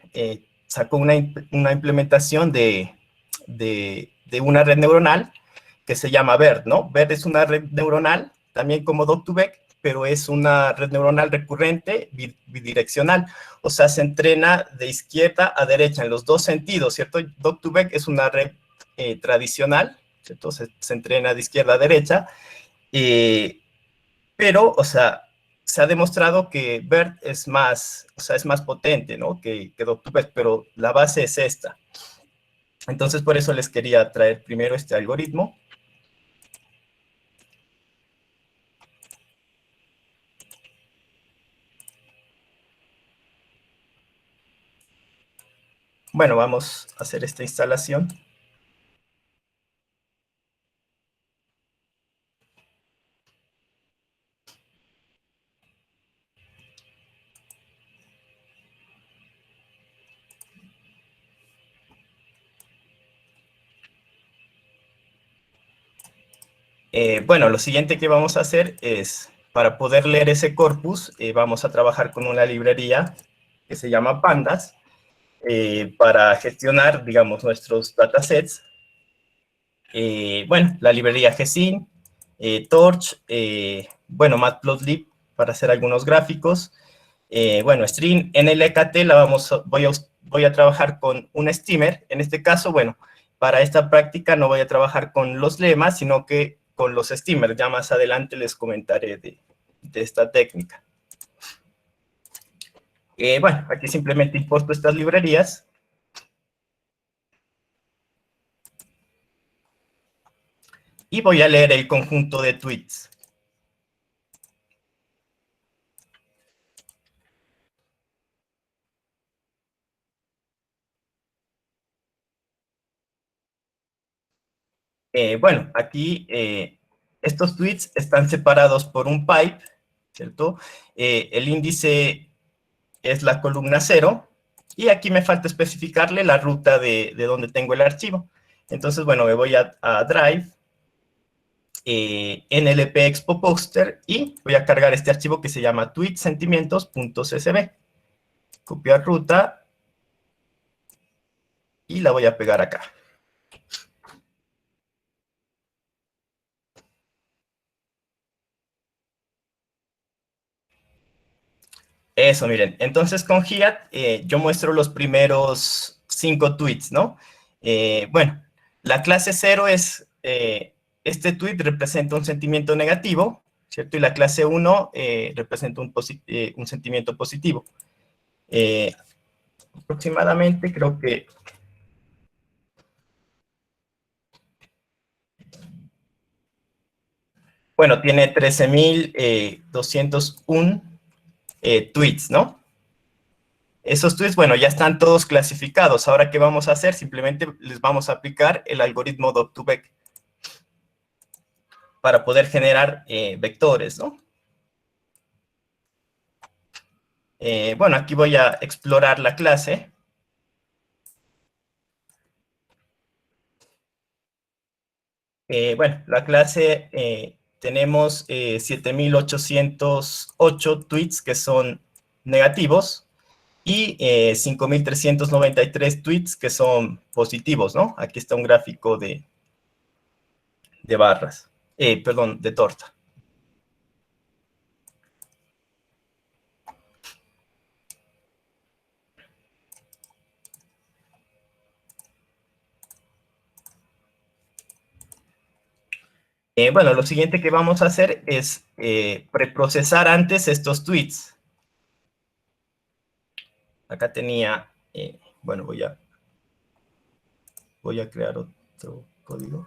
S1: sacó una implementación de una red neuronal que se llama BERT, ¿no? BERT es una red neuronal, también como Doc2Vec, pero es una red neuronal recurrente bidireccional, o sea, se entrena de izquierda a derecha en los dos sentidos, ¿cierto? Doc2Vec es una red tradicional, ¿cierto? Se entrena de izquierda a derecha, pero, o sea, se ha demostrado que BERT es más, o sea, es más potente, ¿no? Que Doc2Vec, pero la base es esta. Entonces, por eso les quería traer primero este algoritmo. Bueno, vamos a hacer esta instalación. Bueno, lo siguiente que vamos a hacer es, para poder leer ese corpus, vamos a trabajar con una librería que se llama Pandas, para gestionar, digamos, nuestros datasets. Bueno, la librería Gsin, Torch, bueno, Matplotlib para hacer algunos gráficos, Bueno, string nlkt voy a trabajar con un steamer. En este caso, bueno, para esta práctica no voy a trabajar con los lemas, sino que con los steamers. Ya más adelante les comentaré de esta técnica. Bueno, aquí simplemente importo estas librerías. Y voy a leer el conjunto de tweets. Bueno, aquí estos tweets están separados por un pipe, ¿cierto? El índice es la columna 0, y aquí me falta especificarle la ruta de donde tengo el archivo. Entonces, bueno, me voy a Drive, NLP Expo Poster, y voy a cargar este archivo que se llama tweetsentimientos.csv. Copiar ruta, y la voy a pegar acá. Eso, miren. Entonces, con Hiat, yo muestro los primeros 5 tweets, ¿no? Bueno, la clase 0 es, este tweet representa un sentimiento negativo, ¿cierto? Y la clase 1 representa un sentimiento positivo. Aproximadamente, creo que... Bueno, tiene 13.201 tweets, ¿no? Esos tweets, bueno, ya están todos clasificados. Ahora, ¿qué vamos a hacer? Simplemente les vamos a aplicar el algoritmo Doc2Vec para poder generar vectores, ¿no? Bueno, aquí voy a explorar la clase. Bueno, la clase tenemos 7.808 tweets que son negativos, y 5.393 tweets que son positivos, ¿no? Aquí está un gráfico de barras, perdón, de torta. Bueno, lo siguiente que vamos a hacer es preprocesar antes estos tweets. Acá tenía, bueno, voy a crear otro código.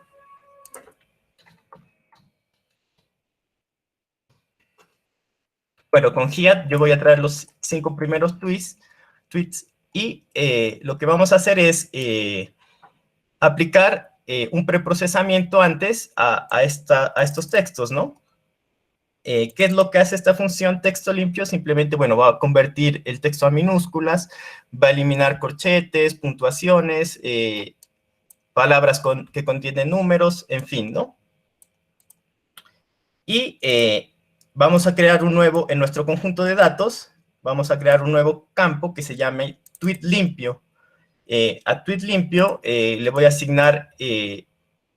S1: Bueno, con Hiat yo voy a traer los 5 primeros tweets, y lo que vamos a hacer es aplicar un preprocesamiento antes a estos textos, ¿no? ¿Qué es lo que hace esta función texto limpio? Simplemente, bueno, va a convertir el texto a minúsculas, va a eliminar corchetes, puntuaciones, palabras que contienen números, en fin, ¿no? Y vamos a crear un nuevo, en nuestro conjunto de datos, vamos a crear un nuevo campo que se llame tweet limpio. A tweet limpio le voy a asignar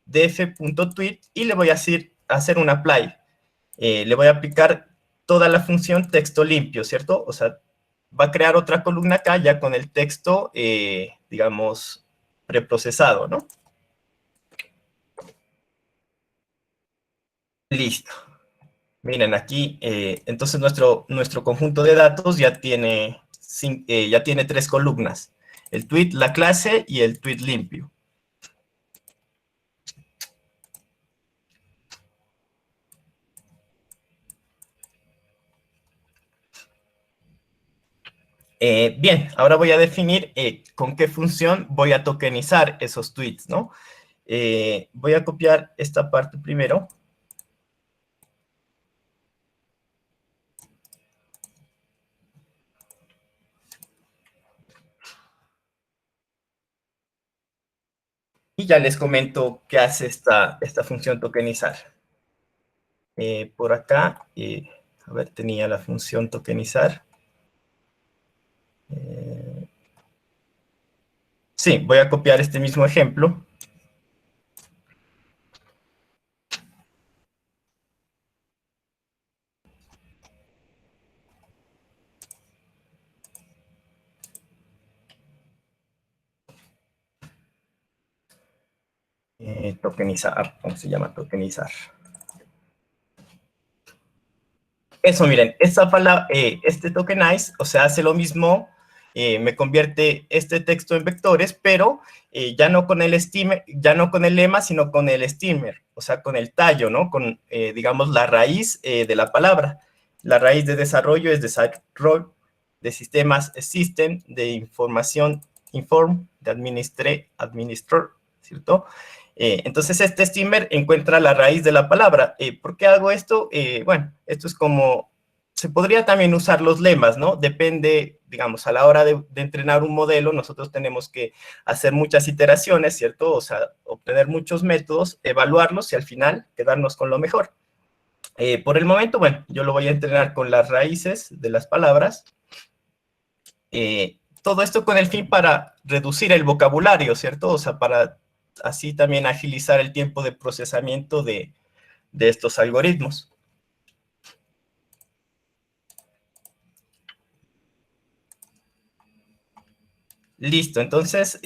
S1: df.tweet y le voy a hacer un apply. Le voy a aplicar toda la función texto limpio, ¿cierto? O sea, va a crear otra columna acá ya con el texto, digamos, preprocesado, ¿no? Listo. Miren, aquí, entonces nuestro conjunto de datos ya tiene 3 columnas. El tweet, la clase y el tweet limpio. Bien, ahora voy a definir con qué función voy a tokenizar esos tweets, ¿no? Voy a copiar esta parte primero. Y ya les comento qué hace esta función tokenizar. Por acá, a ver, tenía la función tokenizar. Sí, voy a copiar este mismo ejemplo. Tokenizar, ¿cómo se llama? Tokenizar. Eso, miren, esta palabra, este tokenize, o sea, hace lo mismo, me convierte este texto en vectores, pero ya no con el steamer, ya no con el lema, sino con el steamer, o sea, con el tallo, ¿no? Con, digamos, la raíz de la palabra. La raíz de desarrollo es desarrollo, de sistemas es system, de información inform, de administrar, ¿cierto? Entonces, este steamer encuentra la raíz de la palabra. ¿Por qué hago esto? Bueno, esto es como, se podría también usar los lemas, ¿no? Depende, digamos, a la hora de entrenar un modelo, nosotros tenemos que hacer muchas iteraciones, ¿cierto? O sea, obtener muchos métodos, evaluarlos y al final quedarnos con lo mejor. Por el momento, bueno, yo lo voy a entrenar con las raíces de las palabras. Todo esto con el fin para reducir el vocabulario, ¿cierto? O sea, para así también agilizar el tiempo de procesamiento de estos algoritmos. Listo, entonces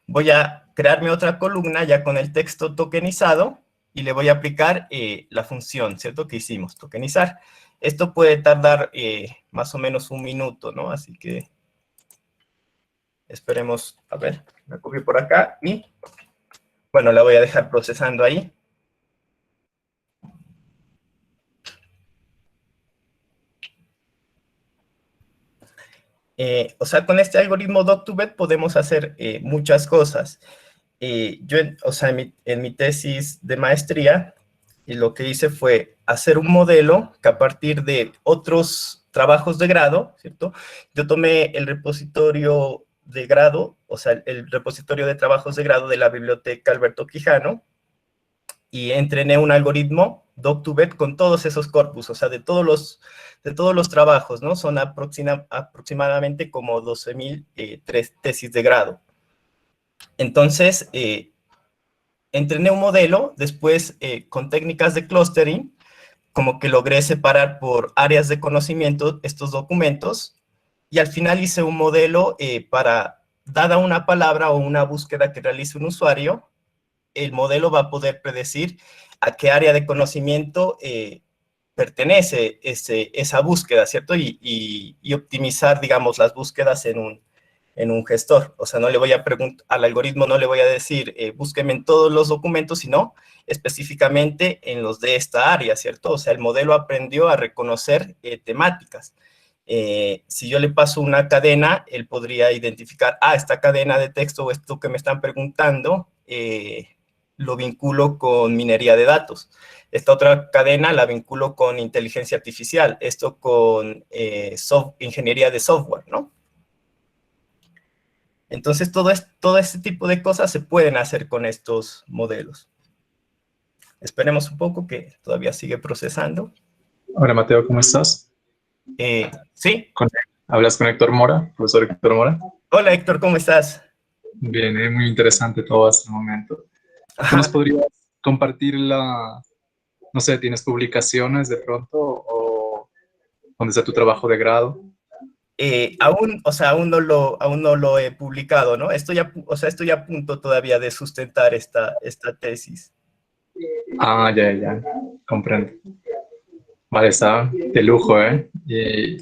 S1: voy a crearme otra columna ya con el texto tokenizado y le voy a aplicar la función, ¿cierto? Que hicimos, tokenizar. Esto puede tardar más o menos un minuto, ¿no? Así que esperemos, a ver, la copio por acá y, bueno, la voy a dejar procesando ahí. O sea, con este algoritmo Doc2Vet podemos hacer muchas cosas. Yo, o sea, en mi tesis de maestría, lo que hice fue hacer un modelo que a partir de otros trabajos de grado, ¿cierto? Yo tomé el repositorio de grado, o sea, el repositorio de trabajos de grado de la biblioteca Alberto Quijano, y entrené un algoritmo Doc2Vet con todos esos corpus, o sea, de todos los trabajos, ¿no? Son aproximadamente como 12.000 tesis de grado. Entonces, entrené un modelo, después con técnicas de clustering, como que logré separar por áreas de conocimiento estos documentos, y al final hice un modelo para, dada una palabra o una búsqueda que realice un usuario, el modelo va a poder predecir a qué área de conocimiento pertenece esa búsqueda, ¿cierto? Y optimizar, digamos, las búsquedas en un gestor. O sea, no le voy a preguntar, al algoritmo no le voy a decir, búsqueme en todos los documentos, sino específicamente en los de esta área, ¿cierto? O sea, el modelo aprendió a reconocer temáticas. Si yo le paso una cadena, él podría identificar, esta cadena de texto o esto que me están preguntando, lo vinculo con minería de datos. Esta otra cadena la vinculo con inteligencia artificial, esto con ingeniería de software, ¿no? Entonces, todo este tipo de cosas se pueden hacer con estos modelos. Esperemos un poco que todavía sigue procesando.
S4: Hola Mateo, ¿cómo estás?
S1: Sí.
S4: ¿Hablas con Héctor Mora, profesor Héctor Mora?
S1: Hola Héctor, ¿cómo estás?
S4: Bien, muy interesante todo hasta el momento. ¿Tú nos podrías compartir no sé, tienes publicaciones de pronto o dónde está tu trabajo de grado?
S1: Aún no lo he publicado, ¿no? Estoy a punto todavía de sustentar esta tesis.
S4: Ya, comprendo. Vale, está de lujo, ¿eh? Y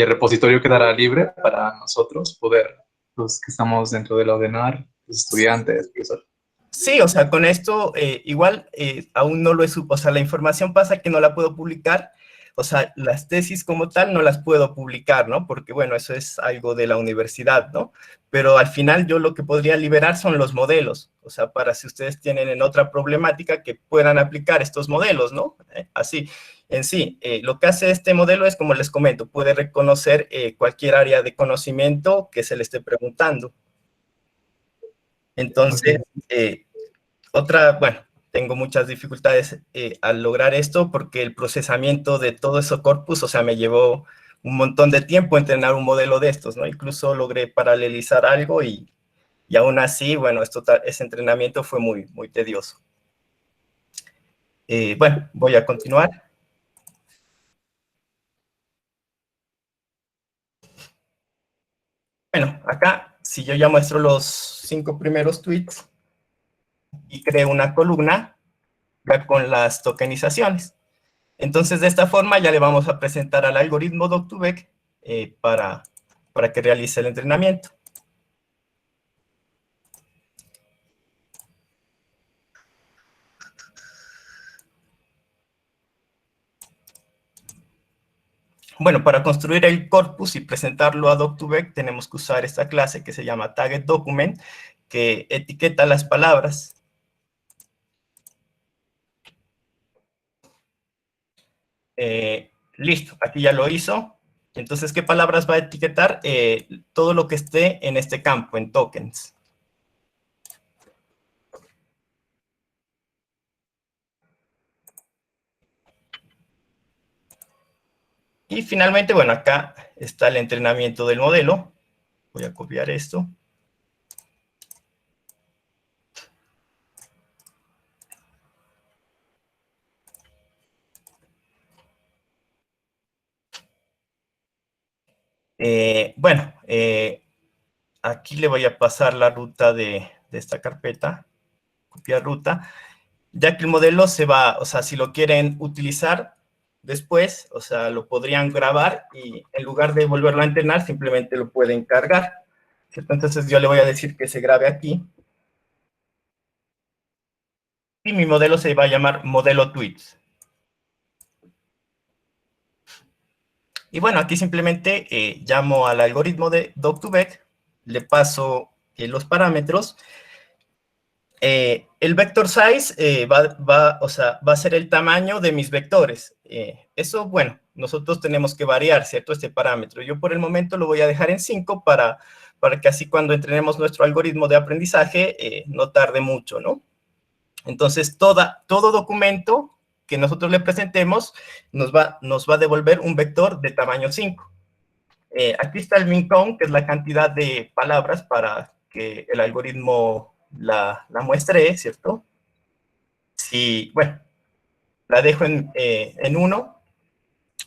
S4: el repositorio quedará libre para nosotros poder, los que estamos dentro de la ODENAR, los estudiantes, profesor.
S1: Sí, o sea, con esto igual aún no lo he o sea, la información pasa que no la puedo publicar, o sea, las tesis como tal no las puedo publicar, ¿no? Porque, bueno, eso es algo de la universidad, ¿no? Pero al final yo lo que podría liberar son los modelos, o sea, para si ustedes tienen en otra problemática que puedan aplicar estos modelos, ¿no? Así, en sí, lo que hace este modelo es, como les comento, puede reconocer cualquier área de conocimiento que se le esté preguntando. Entonces, bueno, tengo muchas dificultades al lograr esto porque el procesamiento de todo ese corpus, o sea, me llevó un montón de tiempo entrenar un modelo de estos, ¿no? Incluso logré paralelizar algo y aún así, bueno, ese entrenamiento fue muy, muy tedioso. Bueno, voy a continuar. Bueno, acá, si yo ya muestro los 5 primeros tweets, y cree una columna ya con las tokenizaciones. Entonces, de esta forma ya le vamos a presentar al algoritmo Doc2Vec para que realice el entrenamiento. Bueno, para construir el corpus y presentarlo a Doc2Vec tenemos que usar esta clase que se llama TargetDocument, que etiqueta las palabras. Listo, aquí ya lo hizo. Entonces, ¿qué palabras va a etiquetar? Todo lo que esté en este campo, en tokens. Y finalmente, bueno, acá está el entrenamiento del modelo. Voy a copiar esto. Bueno, aquí le voy a pasar la ruta de esta carpeta, copiar ruta, ya que el modelo se va, o sea, si lo quieren utilizar después, o sea, lo podrían grabar y en lugar de volverlo a entrenar, simplemente lo pueden cargar, ¿cierto? Entonces yo le voy a decir que se grabe aquí. Y mi modelo se va a llamar modelo tweets. Y bueno, aquí simplemente llamo al algoritmo de Doc2Vec, le paso los parámetros. El vector size va a ser el tamaño de mis vectores. Eso, bueno, nosotros tenemos que variar, ¿cierto? Este parámetro. Yo por el momento lo voy a dejar en 5 para que así cuando entrenemos nuestro algoritmo de aprendizaje no tarde mucho, ¿no? Entonces, todo documento que nosotros le presentemos nos va a devolver un vector de tamaño 5. Aquí está el min count, que es la cantidad de palabras para que el algoritmo la muestre, ¿cierto? Si, bueno, la dejo en 1.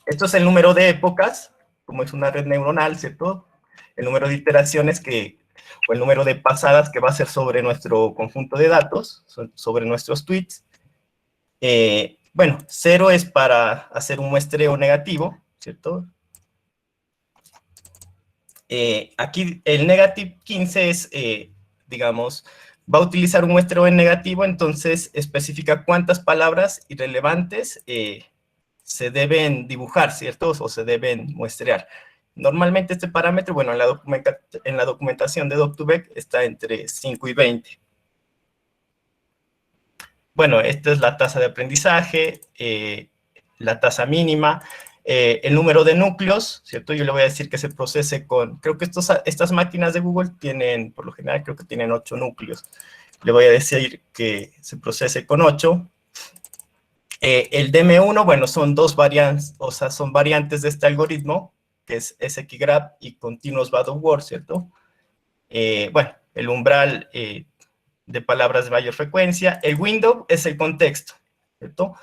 S1: Esto es el número de épocas, como es una red neuronal, ¿cierto? El número de iteraciones o el número de pasadas que va a ser sobre nuestro conjunto de datos, sobre nuestros tweets. Bueno, 0 es para hacer un muestreo negativo, ¿cierto? Aquí el negative 15 es, digamos, va a utilizar un muestreo en negativo, entonces especifica cuántas palabras irrelevantes se deben dibujar, ¿cierto? O se deben muestrear. Normalmente este parámetro, bueno, en la documentación de Doc2Vec está entre 5 y 20. Bueno, esta es la tasa de aprendizaje, la tasa mínima, el número de núcleos, ¿cierto? Yo le voy a decir que se procese con, creo que estas máquinas de Google tienen, por lo general, creo que tienen 8 núcleos. Le voy a decir que se procese con 8. El DM1, bueno, son dos variantes, o sea, son variantes de este algoritmo, que es SQGraph y Continuous Bad of Word, ¿cierto? Bueno, el umbral de palabras de mayor frecuencia. El window es el contexto, ¿cierto?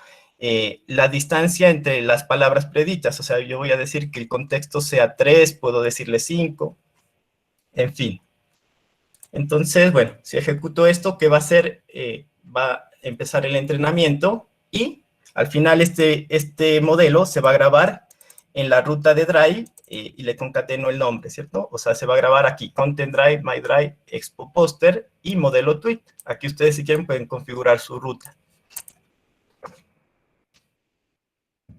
S1: La distancia entre las palabras predichas, o sea, yo voy a decir que el contexto sea 3, puedo decirle 5, en fin. Entonces, bueno, si ejecuto esto, ¿qué va a hacer? Va a empezar el entrenamiento y al final este modelo se va a grabar en la ruta de Drive y le concateno el nombre, ¿cierto? O sea, se va a grabar aquí, Content Drive, My Drive, Expo Poster y modelo tweet. Aquí ustedes si quieren pueden configurar su ruta.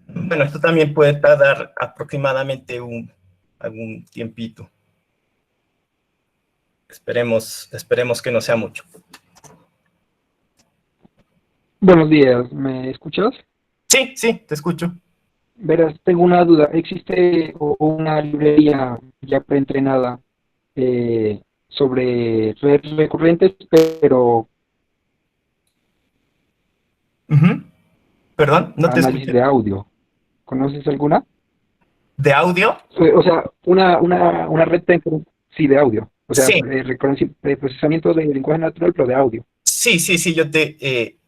S1: Bueno, esto también puede tardar aproximadamente algún tiempito. Esperemos que no sea mucho.
S5: Buenos días, ¿me escuchas?
S1: Sí, te escucho.
S5: Verás, tengo una duda. ¿Existe una librería ya preentrenada sobre redes recurrentes, pero
S1: Perdón, no te
S5: análisis
S1: escuché.
S5: de audio? ¿Conoces alguna?
S1: ¿De audio?
S5: O sea, una red sí, de audio. O sea,
S1: Sí.
S5: Procesamiento de lenguaje natural, pero de audio.
S1: Sí, yo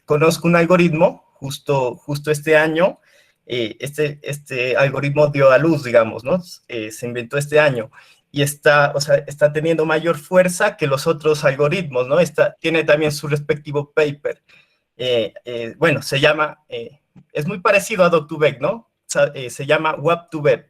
S1: conozco un algoritmo, justo este año, este algoritmo dio a luz, digamos, ¿no? Se inventó este año. y está, o sea, está teniendo mayor fuerza que los otros algoritmos, ¿no? Tiene también su respectivo paper. Bueno, se llama, es muy parecido a Doc2Vec, ¿no? Se llama Web2Web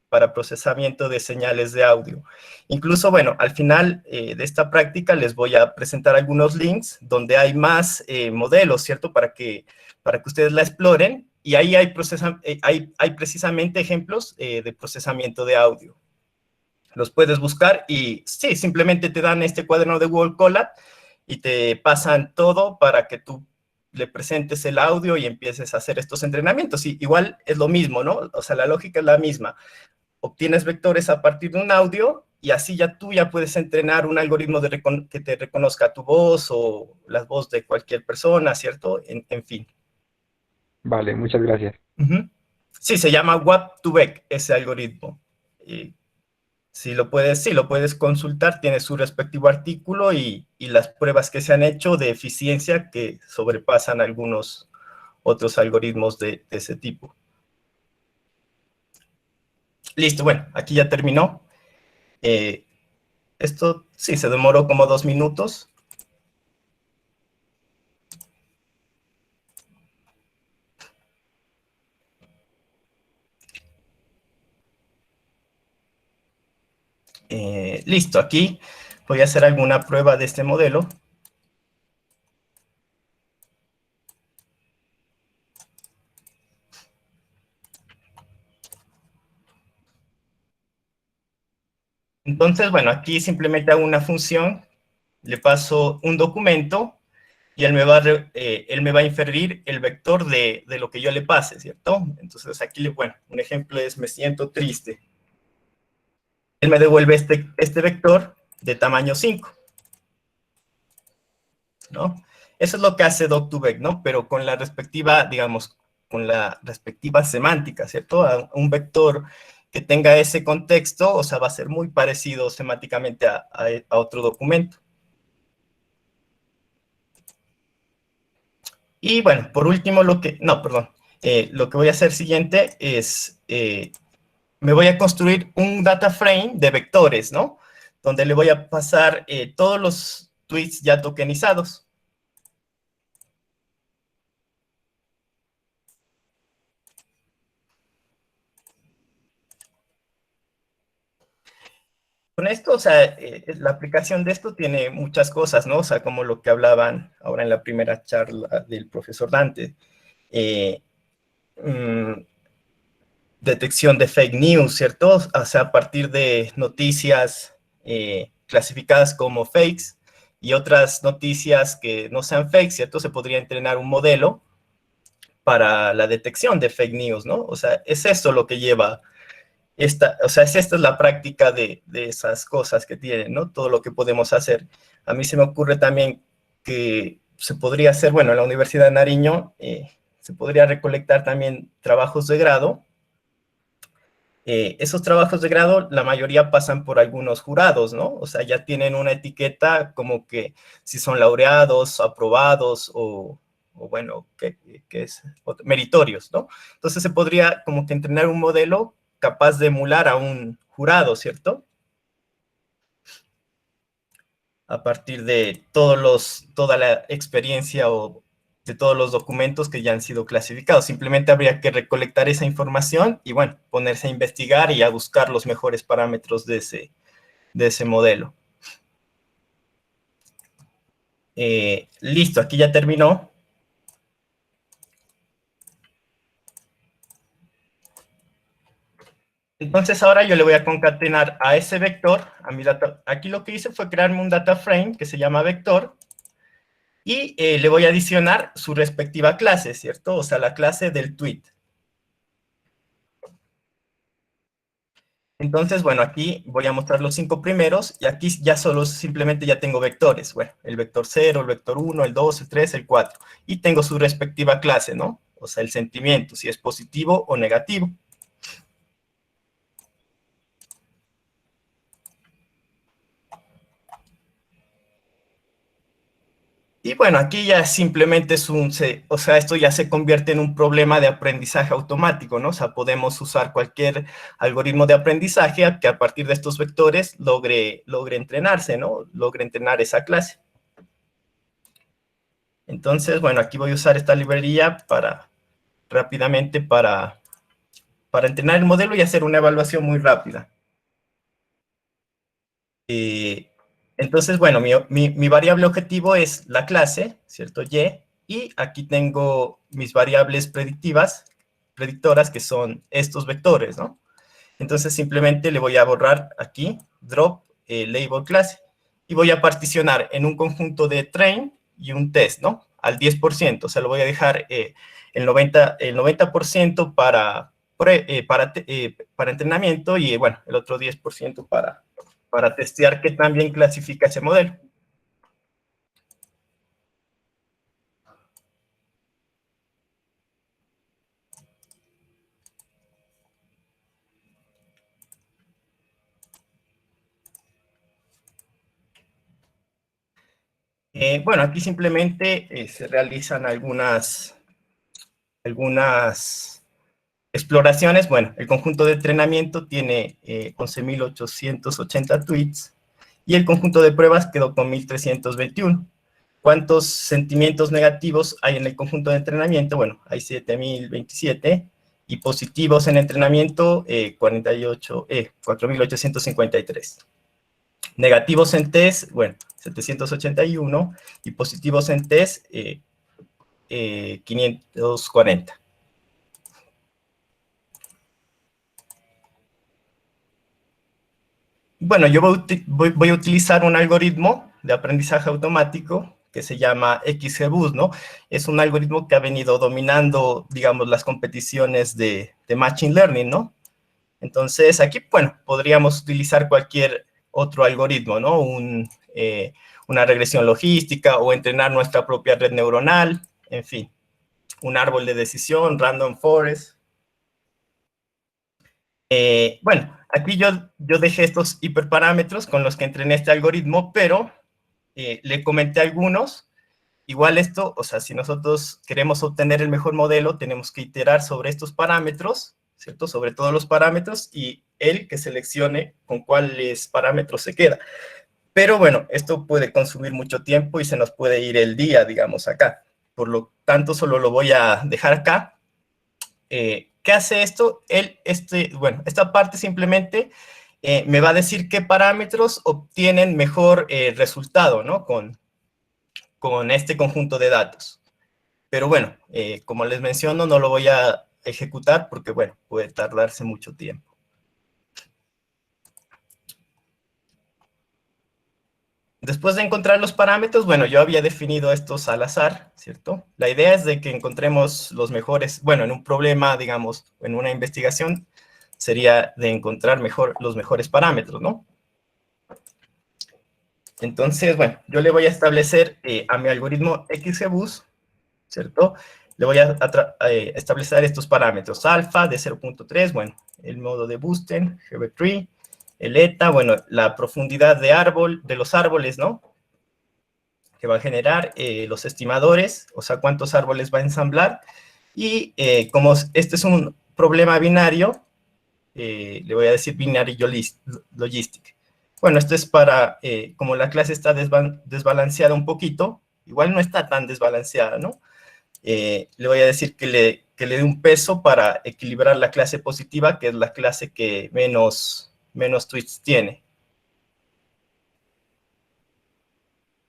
S1: para procesamiento de señales de audio. Incluso, bueno, al final de esta práctica les voy a presentar algunos links donde hay más modelos, ¿cierto? Para que ustedes la exploren, y ahí hay precisamente ejemplos de procesamiento de audio. Los puedes buscar y sí, simplemente te dan este cuaderno de Google Colab y te pasan todo para que tú le presentes el audio y empieces a hacer estos entrenamientos. Y igual es lo mismo, ¿no? O sea, la lógica es la misma. Obtienes vectores a partir de un audio y así tú ya puedes entrenar un algoritmo que te reconozca tu voz o la voz de cualquier persona, ¿cierto? En fin.
S5: Vale, muchas gracias.
S1: Sí, se llama Web2Vec, ese algoritmo. Sí, lo puedes consultar, tiene su respectivo artículo y las pruebas que se han hecho de eficiencia que sobrepasan algunos otros algoritmos de ese tipo. Listo, bueno, aquí ya terminó. Esto sí, se demoró como 2 minutos. Listo, aquí voy a hacer alguna prueba de este modelo. Entonces, bueno, aquí simplemente hago una función, le paso un documento y él me va a inferir el vector de lo que yo le pase, ¿cierto? Entonces aquí, bueno, un ejemplo es me siento triste. Él me devuelve este vector de tamaño 5, ¿no? Eso es lo que hace Doc2Vec, ¿no? Pero con la respectiva, digamos, con la respectiva semántica, ¿cierto? A un vector que tenga ese contexto, o sea, va a ser muy parecido semánticamente a otro documento. Y bueno, por último, lo que voy a hacer siguiente es, me voy a construir un data frame de vectores, ¿no? Donde le voy a pasar todos los tweets ya tokenizados. Con esto, o sea, la aplicación de esto tiene muchas cosas, ¿no? O sea, como lo que hablaban ahora en la primera charla del profesor Dante. Eh, mm, Detección de fake news, ¿cierto? O sea, a partir de noticias clasificadas como fakes y otras noticias que no sean fakes, ¿cierto? Se podría entrenar un modelo para la detección de fake news, ¿no? O sea, es esto lo que lleva esta es la práctica de esas cosas que tienen, ¿no? Todo lo que podemos hacer. A mí se me ocurre también que se podría hacer, bueno, en la Universidad de Nariño se podría recolectar también trabajos de grado. Esos trabajos de grado, la mayoría pasan por algunos jurados, ¿no? O sea, ya tienen una etiqueta como que si son laureados, aprobados o bueno, ¿qué es? Meritorios, ¿no? Entonces se podría como que entrenar un modelo capaz de emular a un jurado, ¿cierto? A partir de toda la experiencia o de todos los documentos que ya han sido clasificados. Simplemente habría que recolectar esa información y, bueno, ponerse a investigar y a buscar los mejores parámetros de ese modelo. Listo, aquí ya terminó. Entonces ahora yo le voy a concatenar a ese vector, a mi data. Aquí lo que hice fue crearme un data frame que se llama vector y le voy a adicionar su respectiva clase, ¿cierto? O sea, la clase del tweet. Entonces, bueno, aquí voy a mostrar los 5 primeros y aquí ya simplemente ya tengo vectores. Bueno, el vector 0, el vector 1, el 2, el 3, el 4. Y tengo su respectiva clase, ¿no? O sea, el sentimiento, si es positivo o negativo. Y bueno, aquí ya simplemente es o sea, esto ya se convierte en un problema de aprendizaje automático, ¿no? O sea, podemos usar cualquier algoritmo de aprendizaje que a partir de estos vectores logre entrenarse, ¿no? Logre entrenar esa clase. Entonces, bueno, aquí voy a usar esta librería rápidamente para entrenar el modelo y hacer una evaluación muy rápida. Entonces, bueno, mi variable objetivo es la clase, ¿cierto? Y aquí tengo mis variables predictoras, que son estos vectores, ¿no? Entonces, simplemente le voy a borrar aquí, drop label clase, y voy a particionar en un conjunto de train y un test, ¿no? Al 10%, o sea, lo voy a dejar el 90% para entrenamiento y, bueno, el otro 10% para testear qué tan bien clasifica ese modelo. Bueno, aquí simplemente se realizan algunas exploraciones. Bueno, el conjunto de entrenamiento tiene 11.880 tweets y el conjunto de pruebas quedó con 1.321. ¿Cuántos sentimientos negativos hay en el conjunto de entrenamiento? Bueno, hay 7.027 y positivos en entrenamiento 4.853. Negativos en test, bueno, 781 y positivos en test 540. Bueno, yo voy a utilizar un algoritmo de aprendizaje automático que se llama XGBoost, ¿no? Es un algoritmo que ha venido dominando, digamos, las competiciones de Machine Learning, ¿no? Entonces, aquí, bueno, podríamos utilizar cualquier otro algoritmo, ¿no? Una regresión logística o entrenar nuestra propia red neuronal, en fin, un árbol de decisión, random forest. Bueno, aquí yo dejé estos hiperparámetros con los que entrené este algoritmo, pero le comenté algunos. Igual esto, o sea, si nosotros queremos obtener el mejor modelo, tenemos que iterar sobre estos parámetros, ¿cierto? Sobre todos los parámetros y él que seleccione con cuáles parámetros se queda. Pero bueno, esto puede consumir mucho tiempo y se nos puede ir el día, digamos, acá. Por lo tanto, solo lo voy a dejar acá. ¿Qué hace esto? Bueno, esta parte simplemente me va a decir qué parámetros obtienen mejor resultado, ¿no? Con este conjunto de datos. Pero bueno, como les menciono, no lo voy a ejecutar porque, bueno, puede tardarse mucho tiempo. Después de encontrar los parámetros, bueno, yo había definido estos al azar, ¿cierto? La idea es de que encontremos los mejores, bueno, en un problema, digamos, en una investigación, sería de encontrar los mejores parámetros, ¿no? Entonces, bueno, yo le voy a establecer a mi algoritmo XGBoost, ¿cierto? Le voy a establecer estos parámetros. Alfa de 0.3, bueno, el modo de Boosten, Geometry, el eta, bueno, la profundidad de los árboles, ¿no? Que va a generar los estimadores, o sea, cuántos árboles va a ensamblar. Y como este es un problema binario, le voy a decir Binary Logistic. Bueno, esto es para, como la clase está desbalanceada un poquito, igual no está tan desbalanceada, ¿no? Le voy a decir que le dé un peso para equilibrar la clase positiva, que es la clase que menos tweets tiene.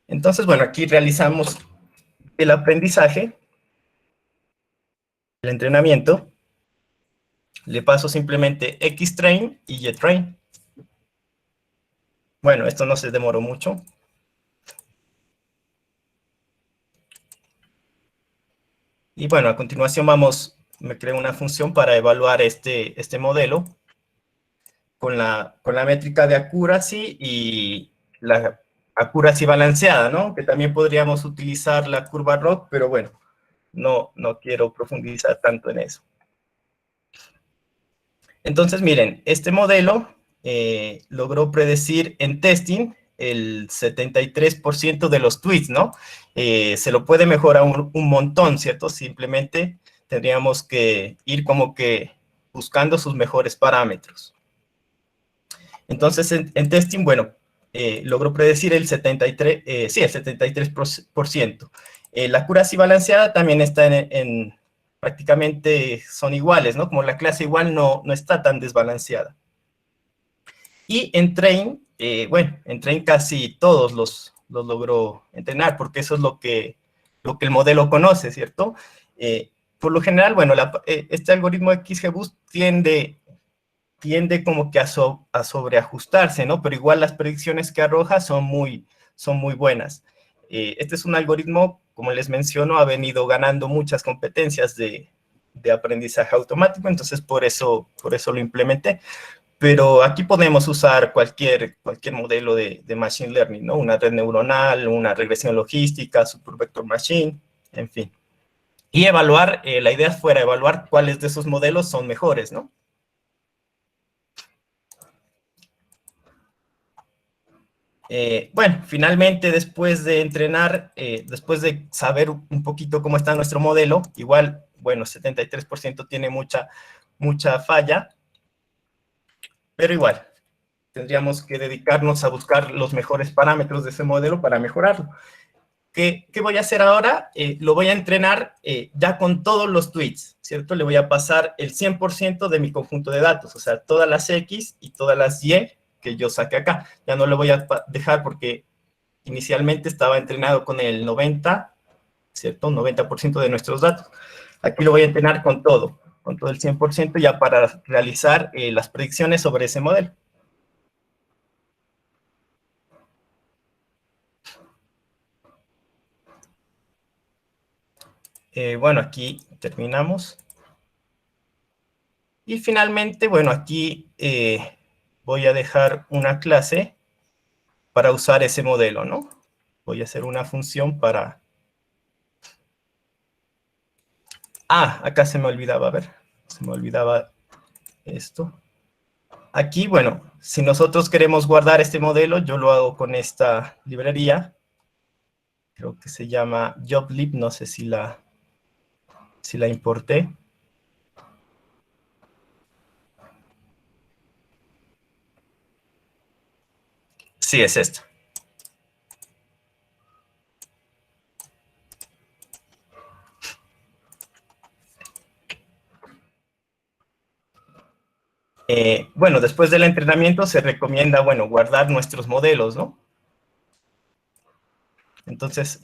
S1: Entonces, bueno, aquí realizamos el aprendizaje, el entrenamiento. Le paso simplemente Xtrain y YTrain. Bueno, esto no se demoró mucho. Y bueno, a continuación me creo una función para evaluar este modelo con la métrica de accuracy y la accuracy balanceada, ¿no? Que también podríamos utilizar la curva ROC, pero bueno, no quiero profundizar tanto en eso. Entonces, miren, este modelo logró predecir en testing el 73% de los tweets, ¿no? Se lo puede mejorar un montón, ¿cierto? Simplemente tendríamos que ir como que buscando sus mejores parámetros. Entonces, en testing, bueno, logró predecir el 73%. La accuracy balanceada también está prácticamente son iguales, ¿no? Como la clase igual no está tan desbalanceada. Y en train, bueno, en train casi todos los logró entrenar, porque eso es lo que el modelo conoce, ¿cierto? Por lo general, bueno, este algoritmo XGBoost tiende como que a sobreajustarse, ¿no? Pero igual las predicciones que arroja son muy buenas. Este es un algoritmo, como les menciono, ha venido ganando muchas competencias de aprendizaje automático, entonces por eso lo implementé. Pero aquí podemos usar cualquier modelo de Machine Learning, ¿no? Una red neuronal, una regresión logística, Supervector Machine, en fin. Y evaluar, la idea fuera evaluar cuáles de esos modelos son mejores, ¿no? Bueno, finalmente, después de entrenar, después de saber un poquito cómo está nuestro modelo, igual, bueno, 73% tiene mucha falla, pero igual, tendríamos que dedicarnos a buscar los mejores parámetros de ese modelo para mejorarlo. ¿Qué voy a hacer ahora? Lo voy a entrenar ya con todos los tweets, ¿cierto? Le voy a pasar el 100% de mi conjunto de datos, o sea, todas las X y todas las Y que yo saqué acá. Ya no lo voy a dejar porque inicialmente estaba entrenado con el 90, ¿cierto? 90% de nuestros datos. Aquí lo voy a entrenar con todo el 100% ya para realizar las predicciones sobre ese modelo. Bueno, aquí terminamos. Y finalmente, bueno, aquí voy a dejar una clase para usar ese modelo, ¿no? Voy a hacer una función para... Ah, acá se me olvidaba, a ver, se me olvidaba esto. Aquí, bueno, si nosotros queremos guardar este modelo, yo lo hago con esta librería. Creo que se llama joblib, no sé si la importé. Sí, es esta. Bueno, después del entrenamiento se recomienda, bueno, guardar nuestros modelos, ¿no? Entonces,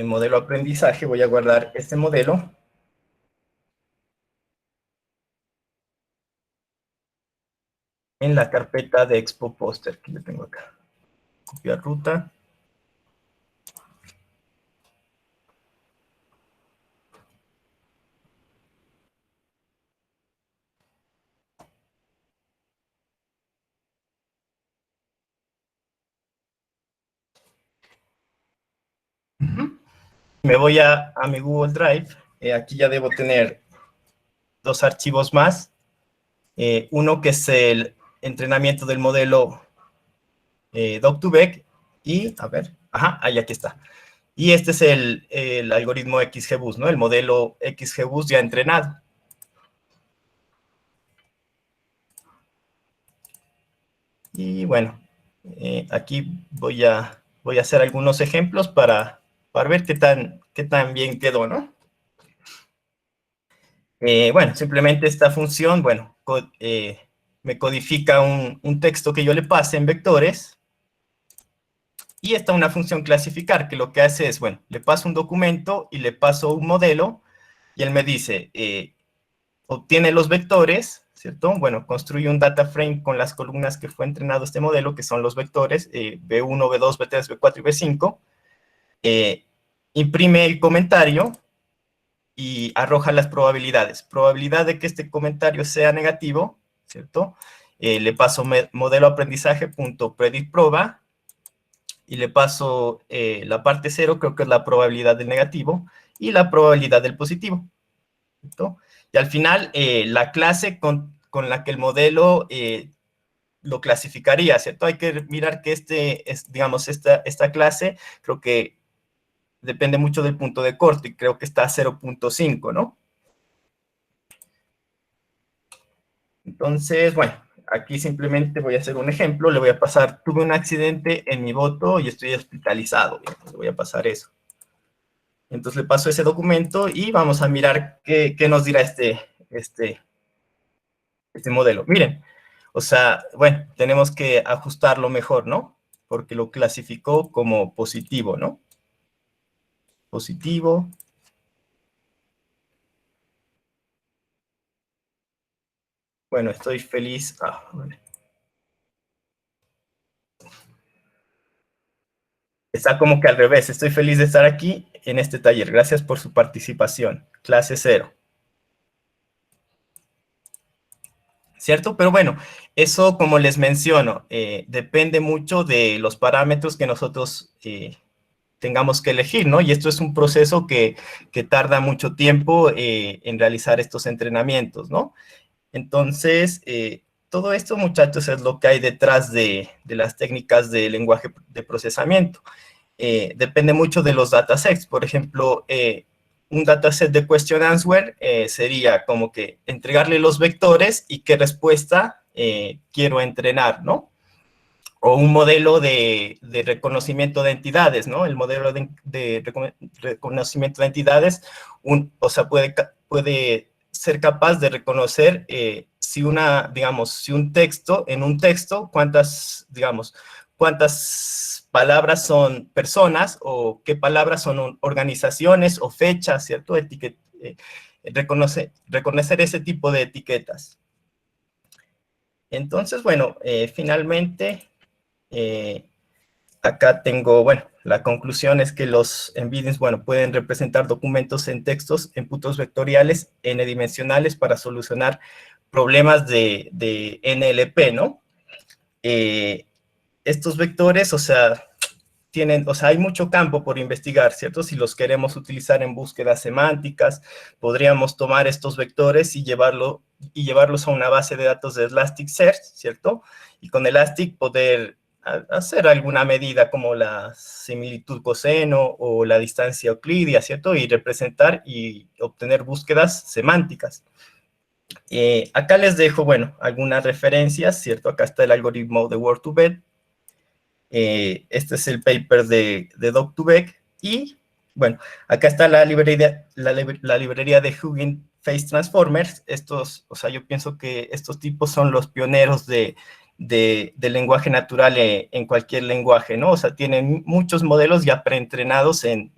S1: modelo aprendizaje, voy a guardar este modelo. En la carpeta de Expo Poster que yo tengo acá. Copiar ruta. Me voy a mi Google Drive. Aquí ya debo tener 2 archivos más. Uno que es el entrenamiento del modelo Doc2Vec. Y, a ver, ajá, ahí aquí está. Y este es el algoritmo XGBoost, ¿no? El modelo XGBoost ya entrenado. Y bueno, aquí voy a hacer algunos ejemplos para ver qué tan bien quedó, ¿no? Bueno, simplemente esta función, bueno, me codifica un texto que yo le pase en vectores. Y está una función clasificar, que lo que hace es, bueno, le paso un documento y le paso un modelo, y él me dice, obtiene los vectores, ¿cierto? Bueno, construye un data frame con las columnas que fue entrenado este modelo, que son los vectores, B1, B2, B3, B4 y B5. Imprime el comentario y arroja las probabilidades. Probabilidad de que este comentario sea negativo, ¿cierto? Le paso modelo aprendizaje.predictproba y le paso la parte 0, creo que es la probabilidad del negativo, y la probabilidad del positivo, ¿cierto? Y al final, la clase con la que el modelo lo clasificaría, ¿cierto? Hay que mirar que digamos, esta clase, creo que depende mucho del punto de corte, y creo que está a 0.5, ¿no? Entonces, bueno, aquí simplemente voy a hacer un ejemplo, le voy a pasar, tuve un accidente en mi voto y estoy hospitalizado, le voy a pasar eso. Entonces le paso ese documento y vamos a mirar qué nos dirá este modelo. Miren, o sea, bueno, tenemos que ajustarlo mejor, ¿no? Porque lo clasificó como positivo, ¿no? Positivo. Bueno, estoy feliz. Vale. Está como que al revés. Estoy feliz de estar aquí en este taller. Gracias por su participación. Clase 0. ¿Cierto? Pero bueno, eso, como les menciono, depende mucho de los parámetros que nosotros tengamos que elegir, ¿no? Y esto es un proceso que tarda mucho tiempo en realizar estos entrenamientos, ¿no? Entonces, todo esto, muchachos, es lo que hay detrás de las técnicas de lenguaje de procesamiento. Depende mucho de los datasets. Por ejemplo, un dataset de question answer sería como que entregarle los vectores y qué respuesta quiero entrenar, ¿no? O un modelo de reconocimiento de entidades, ¿no? El modelo de reconocimiento de entidades, o sea, puede ser capaz de reconocer si un texto, en un texto, cuántas palabras son personas o qué palabras son organizaciones o fechas, ¿cierto? Reconocer ese tipo de etiquetas. Entonces, bueno, finalmente, acá tengo, bueno, la conclusión es que los embeddings, bueno, pueden representar documentos en textos en puntos vectoriales n-dimensionales para solucionar problemas de NLP, ¿no? Estos vectores, o sea, hay mucho campo por investigar, ¿cierto? Si los queremos utilizar en búsquedas semánticas, podríamos tomar estos vectores y llevarlos a una base de datos de Elasticsearch, ¿cierto? Y con Elastic poder hacer alguna medida como la similitud coseno o la distancia euclidia, ¿cierto? Y representar y obtener búsquedas semánticas. Acá les dejo, bueno, algunas referencias, ¿cierto? Acá está el algoritmo de Word2Vec. Este es el paper de Doc2Vec. Y, bueno, acá está la librería de Hugging Face Transformers. Estos, o sea, yo pienso que estos tipos son los pioneros del lenguaje natural en cualquier lenguaje, ¿no? O sea, tienen muchos modelos ya preentrenados en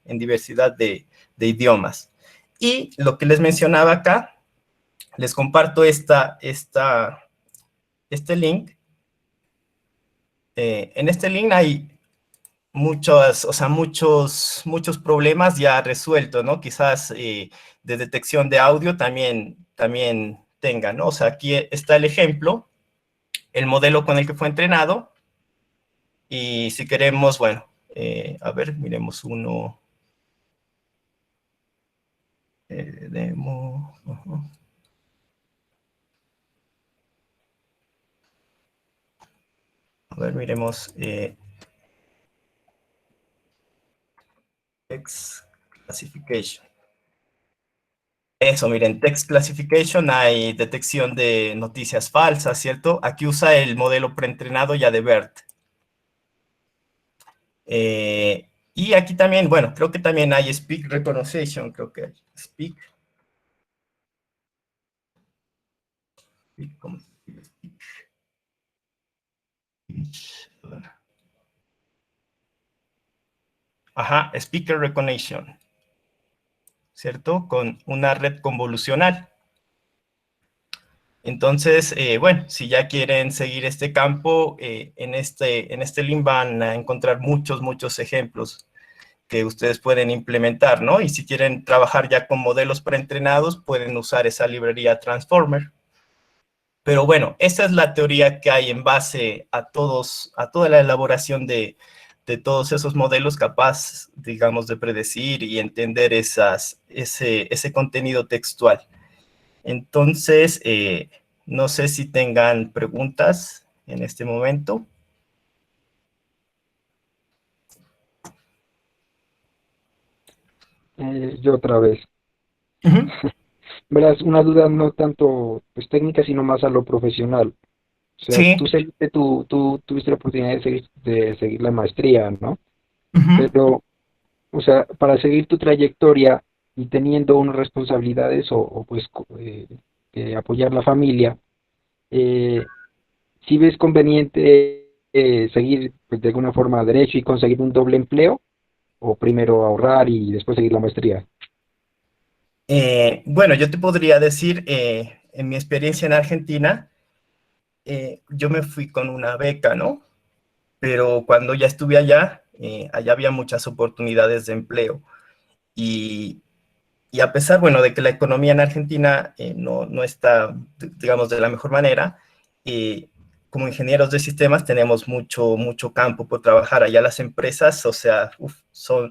S1: diversidad de idiomas. Y lo que les mencionaba acá, les comparto este link. En este link hay muchos problemas ya resueltos, ¿no? Quizás de detección de audio también tengan, ¿no? O sea, aquí está el ejemplo, el modelo con el que fue entrenado, y si queremos, bueno, a ver, miremos uno. Demo. A ver, miremos text classification. Eso, miren, text classification, hay detección de noticias falsas, ¿cierto? Aquí usa el modelo preentrenado ya de BERT. Y aquí también, bueno, creo que también hay speak recognition, creo que hay speak. ¿Cómo se escribe speak? Ajá, speaker recognition, ¿cierto? Con una red convolucional. Entonces, bueno, si ya quieren seguir este campo, en este link van a encontrar muchos ejemplos que ustedes pueden implementar, ¿no? Y si quieren trabajar ya con modelos preentrenados, pueden usar esa librería Transformer. Pero bueno, esa es la teoría que hay en base a toda la elaboración de de todos esos modelos capaz, digamos, de predecir y entender ese contenido textual. Entonces, no sé si tengan preguntas en este momento.
S5: Yo otra vez. Verás, una duda no tanto pues, técnica, sino más a lo profesional. O sea,
S1: Sí.
S5: tú tuviste la oportunidad de seguir la maestría, ¿no?
S1: Ujú.
S5: Pero, o sea, para seguir tu trayectoria y teniendo unas responsabilidades pues apoyar la familia, ¿sí ves conveniente seguir pues, de alguna forma derecho y conseguir un doble empleo? ¿O primero ahorrar y después seguir la maestría?
S1: Bueno, yo te podría decir, en mi experiencia en Argentina, yo me fui con una beca, ¿no? Pero cuando ya estuve allá, allá había muchas oportunidades de empleo. Y, y a pesar, bueno, de que la economía en Argentina no está, digamos, de la mejor manera, eh, como ingenieros de sistemas tenemos mucho campo por trabajar. Allá las empresas, o sea,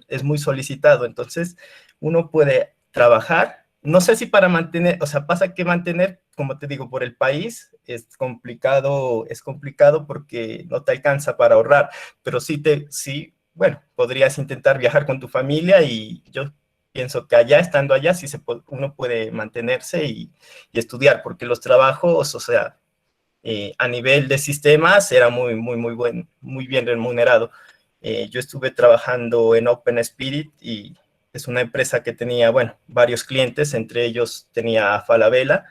S1: es muy solicitado. Entonces, uno puede trabajar, no sé si para mantener, o sea, pasa que mantener, como te digo, por el país es complicado porque no te alcanza para ahorrar, pero sí, bueno, podrías intentar viajar con tu familia y yo pienso que allá, estando allá, sí uno puede mantenerse y estudiar, porque los trabajos, o sea, a nivel de sistemas era muy bien remunerado. Yo estuve trabajando en Open Spirit y es una empresa que tenía, bueno, varios clientes, entre ellos tenía Falabella,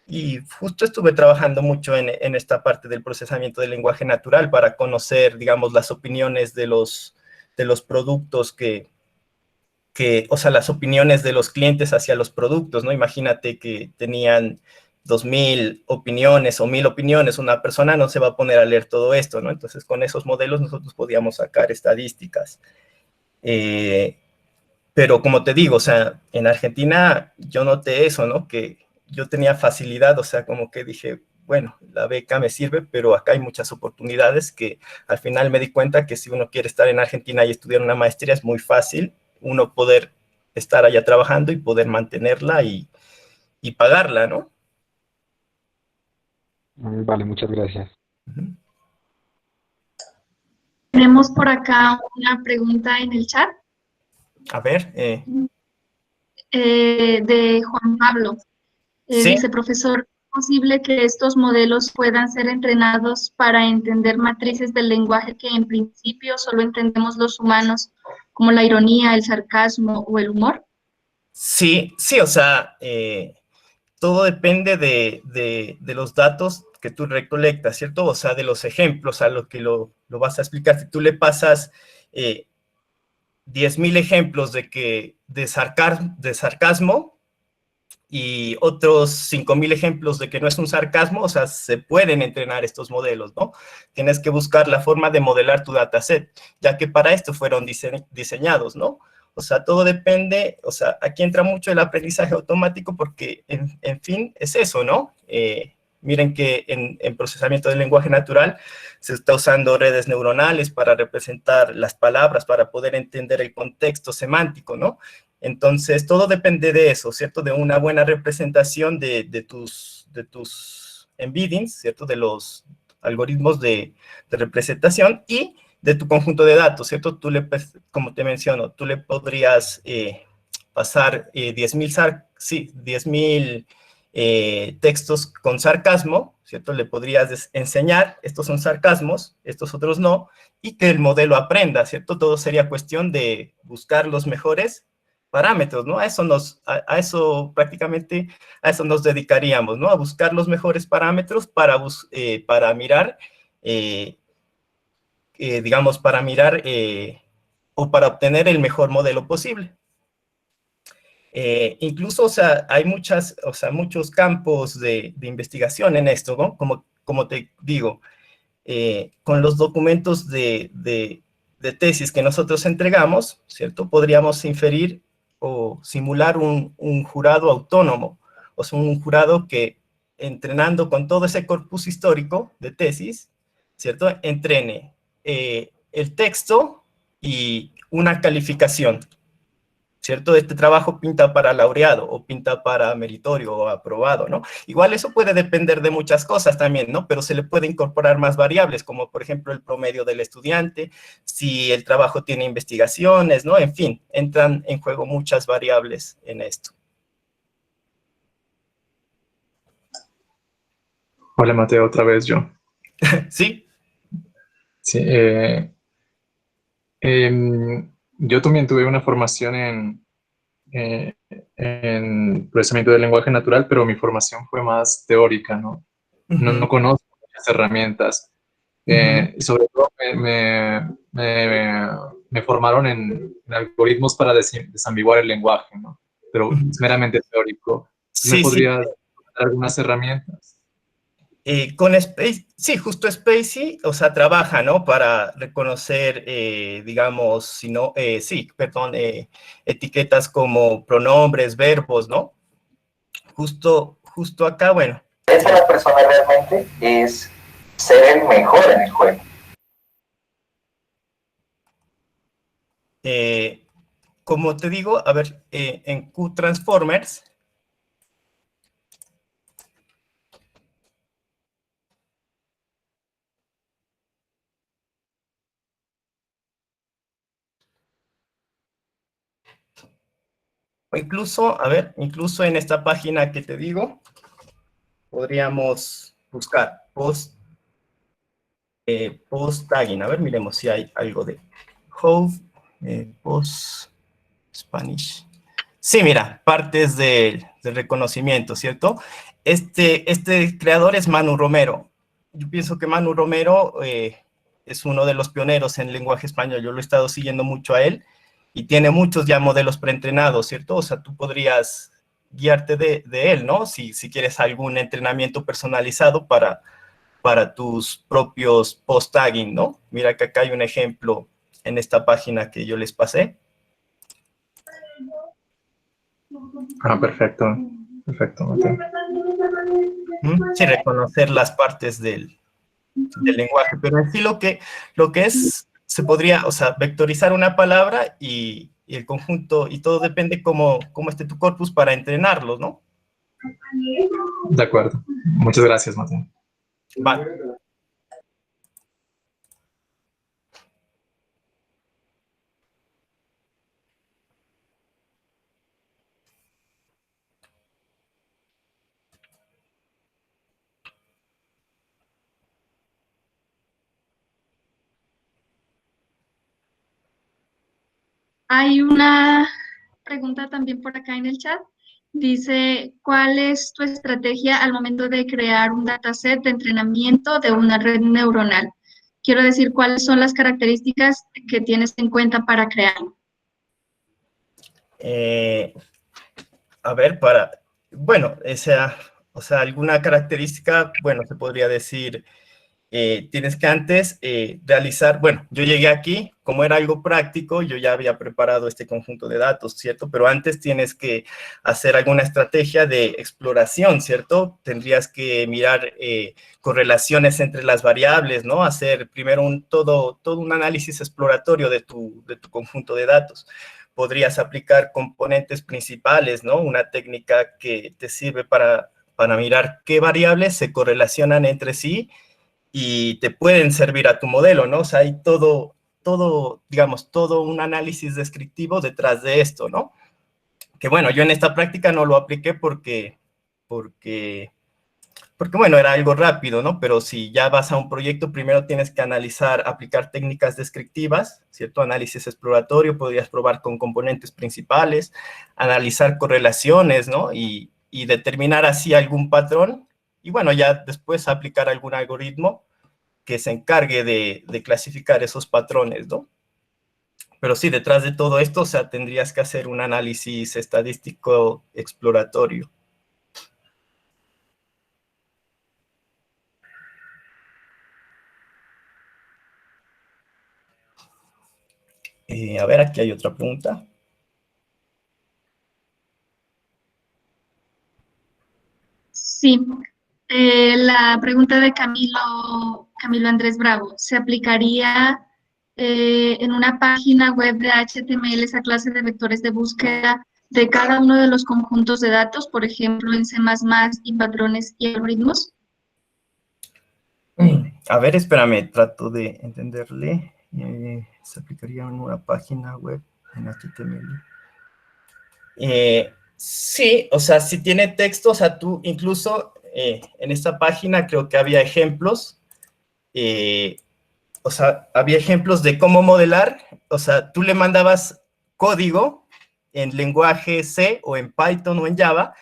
S1: y justo estuve trabajando mucho en esta parte del procesamiento del lenguaje natural para conocer, digamos, las opiniones de los productos o sea, las opiniones de los clientes hacia los productos, ¿no? Imagínate que tenían 2000 opiniones o 1000 opiniones, una persona no se va a poner a leer todo esto, ¿no? Entonces, con esos modelos nosotros podíamos sacar estadísticas. Eh, pero como te digo, o sea, en Argentina yo noté eso, ¿no? Que yo tenía facilidad, o sea, como que dije, bueno, la beca me sirve, pero acá hay muchas oportunidades que al final me di cuenta que si uno quiere estar en Argentina y estudiar una maestría es muy fácil uno poder estar allá trabajando y poder mantenerla y pagarla, ¿no?
S5: Vale, muchas gracias.
S1: Ujú.
S3: Tenemos por acá una pregunta en el chat
S1: A ver,
S3: de Juan Pablo.
S1: sí,
S3: Dice, profesor, ¿es posible que estos modelos puedan ser entrenados para entender matrices del lenguaje que en principio solo entendemos los humanos, como la ironía, el sarcasmo o el humor?
S1: sí, sí, o sea, todo depende de los datos que tú recolectas, ¿cierto? O sea, de los ejemplos a lo que lo vas a explicar. Si tú le pasas 10.000 ejemplos de sarcasmo y otros 5.000 ejemplos de que no es un sarcasmo, o sea, se pueden entrenar estos modelos, ¿no? Tienes que buscar la forma de modelar tu dataset, ya que para esto fueron diseñados, ¿no? O sea, todo depende, o sea, aquí entra mucho el aprendizaje automático porque, en fin, es eso, ¿no? Miren que en procesamiento del lenguaje natural se está usando redes neuronales para representar las palabras, para poder entender el contexto semántico, ¿no? Entonces, todo depende de eso, ¿cierto? De una buena representación de tus embeddings, ¿cierto? De los algoritmos de representación y de tu conjunto de datos, ¿cierto? Como te menciono, tú le podrías pasar 10.000 textos con sarcasmo, ¿cierto? Le podrías enseñar, estos son sarcasmos, estos otros no, y que el modelo aprenda, ¿cierto? Todo sería cuestión de buscar los mejores parámetros, ¿no? A eso prácticamente, a eso nos dedicaríamos, ¿no? A buscar los mejores parámetros para mirar, digamos, o para obtener el mejor modelo posible. Incluso, o sea, hay muchos campos de investigación en esto, ¿no? Como te digo, con los documentos de tesis que nosotros entregamos, ¿cierto? Podríamos inferir o simular un jurado autónomo, o sea, un jurado que entrenando con todo ese corpus histórico de tesis, ¿cierto? Entrene el texto y una calificación, ¿cierto? Este trabajo pinta para laureado o pinta para meritorio o aprobado, ¿no? Igual eso puede depender de muchas cosas también, ¿no? Pero se le puede incorporar más variables, como por ejemplo el promedio del estudiante, si el trabajo tiene investigaciones, ¿no? En fin, entran en juego muchas variables en esto.
S4: Hola Mateo, otra vez yo.
S1: ¿Sí?
S4: Sí, yo también tuve una formación en procesamiento del lenguaje natural, pero mi formación fue más teórica, ¿no? No conozco muchas herramientas. Sobre todo me formaron en algoritmos para desambiguar el lenguaje, ¿no? Pero es meramente teórico. ¿Me
S1: Sí, sí.
S4: podrías dar algunas herramientas?
S1: Con Space, sí, justo Spacey, o sea, trabaja, ¿no? Para reconocer, digamos, si no, sí, perdón, etiquetas como pronombres, verbos, ¿no? Justo acá, bueno.
S6: Es la persona realmente es ser el mejor en el juego.
S1: Como te digo, a ver, en QTransformers, o incluso, a ver, incluso en esta página que te digo, podríamos buscar post tagging. A ver, miremos si hay algo de Hove, post Spanish. Sí, mira, partes del reconocimiento, ¿cierto? Este creador es Manu Romero. Yo pienso que Manu Romero es uno de los pioneros en lenguaje español. Yo lo he estado siguiendo mucho a él y tiene muchos ya modelos preentrenados, ¿cierto? O sea, tú podrías guiarte de él, ¿no? Si quieres algún entrenamiento personalizado para tus propios post-tagging, ¿no? Mira que acá hay un ejemplo en esta página que yo les pasé.
S4: Ah, perfecto. Perfecto, Mateo.
S1: Sí, reconocer las partes del lenguaje, pero en sí lo que es, se podría, o sea, vectorizar una palabra y el conjunto, y todo depende cómo esté tu corpus para entrenarlos, ¿no?
S4: De acuerdo. Muchas gracias, Mateo.
S1: Vale.
S3: Hay una pregunta también por acá en el chat. Dice, ¿cuál es tu estrategia al momento de crear un dataset de entrenamiento de una red neuronal? Quiero decir, ¿cuáles son las características que tienes en cuenta para crearlo?
S1: A ver, bueno, o sea, alguna característica, bueno, se podría decir, tienes que antes realizar, bueno, yo llegué aquí, como era algo práctico, yo ya había preparado este conjunto de datos, ¿cierto? Pero antes tienes que hacer alguna estrategia de exploración, ¿cierto? Tendrías que mirar correlaciones entre las variables, ¿no? Hacer primero todo un análisis exploratorio de tu conjunto de datos. Podrías aplicar componentes principales, ¿no? Una técnica que te sirve para mirar qué variables se correlacionan entre sí y te pueden servir a tu modelo, ¿no? O sea, hay digamos, todo un análisis descriptivo detrás de esto, ¿no? Que bueno, yo en esta práctica no lo apliqué porque bueno, era algo rápido, ¿no? Pero si ya vas a un proyecto, primero tienes que aplicar técnicas descriptivas, ¿cierto? Análisis exploratorio, podrías probar con componentes principales, analizar correlaciones, ¿no? Y determinar así algún patrón, y bueno, ya después aplicar algún algoritmo que se encargue de clasificar esos patrones, ¿no? Pero sí, detrás de todo esto, o sea, tendrías que hacer un análisis estadístico exploratorio. A ver, aquí hay otra pregunta.
S3: Sí, la pregunta de Camilo Andrés Bravo, ¿se aplicaría en una página web de HTML esa clase de vectores de búsqueda de cada uno de los conjuntos de datos, por ejemplo, en C++ y patrones y algoritmos?
S1: A ver, espérame, trato de entenderle. Se aplicaría en una página web en HTML. Sí, o sea, si tiene texto, o sea, tú incluso en esta página creo que había ejemplos, o sea, había ejemplos de cómo modelar, o sea, tú le mandabas código en lenguaje C o en Python o en Java,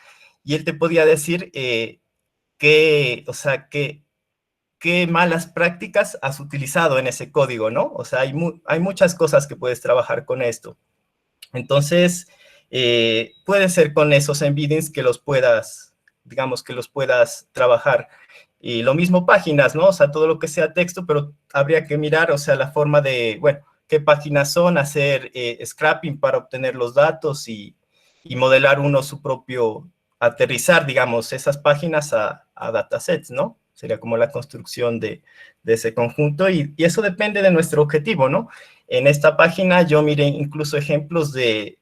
S1: y él te podía decir o sea, qué malas prácticas has utilizado en ese código, ¿no? O sea, hay muchas cosas que puedes trabajar con esto. Entonces, puede ser con esos embeddings que los puedas, digamos, que los puedas trabajar. Y lo mismo páginas, ¿no? O sea, todo lo que sea texto, pero habría que mirar, o sea, la forma de, bueno, qué páginas son, hacer scrapping para obtener los datos y modelar uno su propio, aterrizar, digamos, esas páginas a datasets, ¿no? Sería como la construcción de ese conjunto y eso depende de nuestro objetivo, ¿no? En esta página yo miré incluso ejemplos de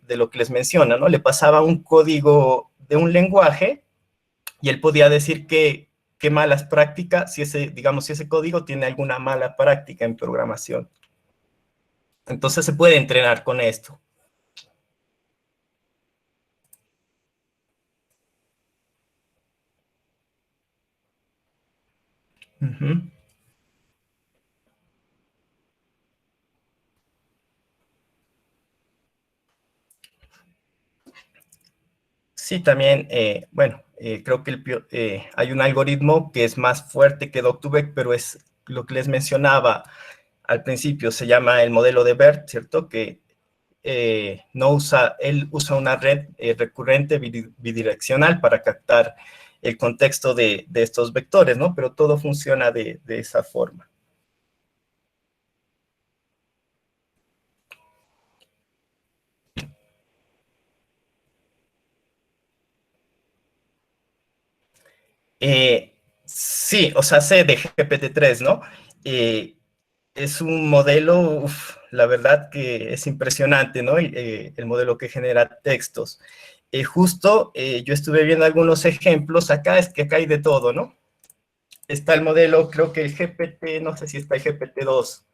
S1: lo que les menciona, ¿no? Le pasaba un código de un lenguaje y él podía decir qué malas prácticas, digamos, si ese código tiene alguna mala práctica en programación. Entonces se puede entrenar con esto. Uh-huh. Sí, también, bueno, creo que hay un algoritmo que es más fuerte que Doctubek, pero es lo que les mencionaba al principio, se llama el modelo de BERT, ¿cierto? Que él usa una red recurrente bidireccional para captar el contexto de estos vectores, ¿no? Pero todo funciona de esa forma. Sí, o sea, sé de GPT-3, ¿no? Es un modelo, la verdad que es impresionante, ¿no? El modelo que genera textos. Justo yo estuve viendo algunos ejemplos, es que acá hay de todo, ¿no? Está el modelo, creo que el GPT, no sé si está el GPT-2.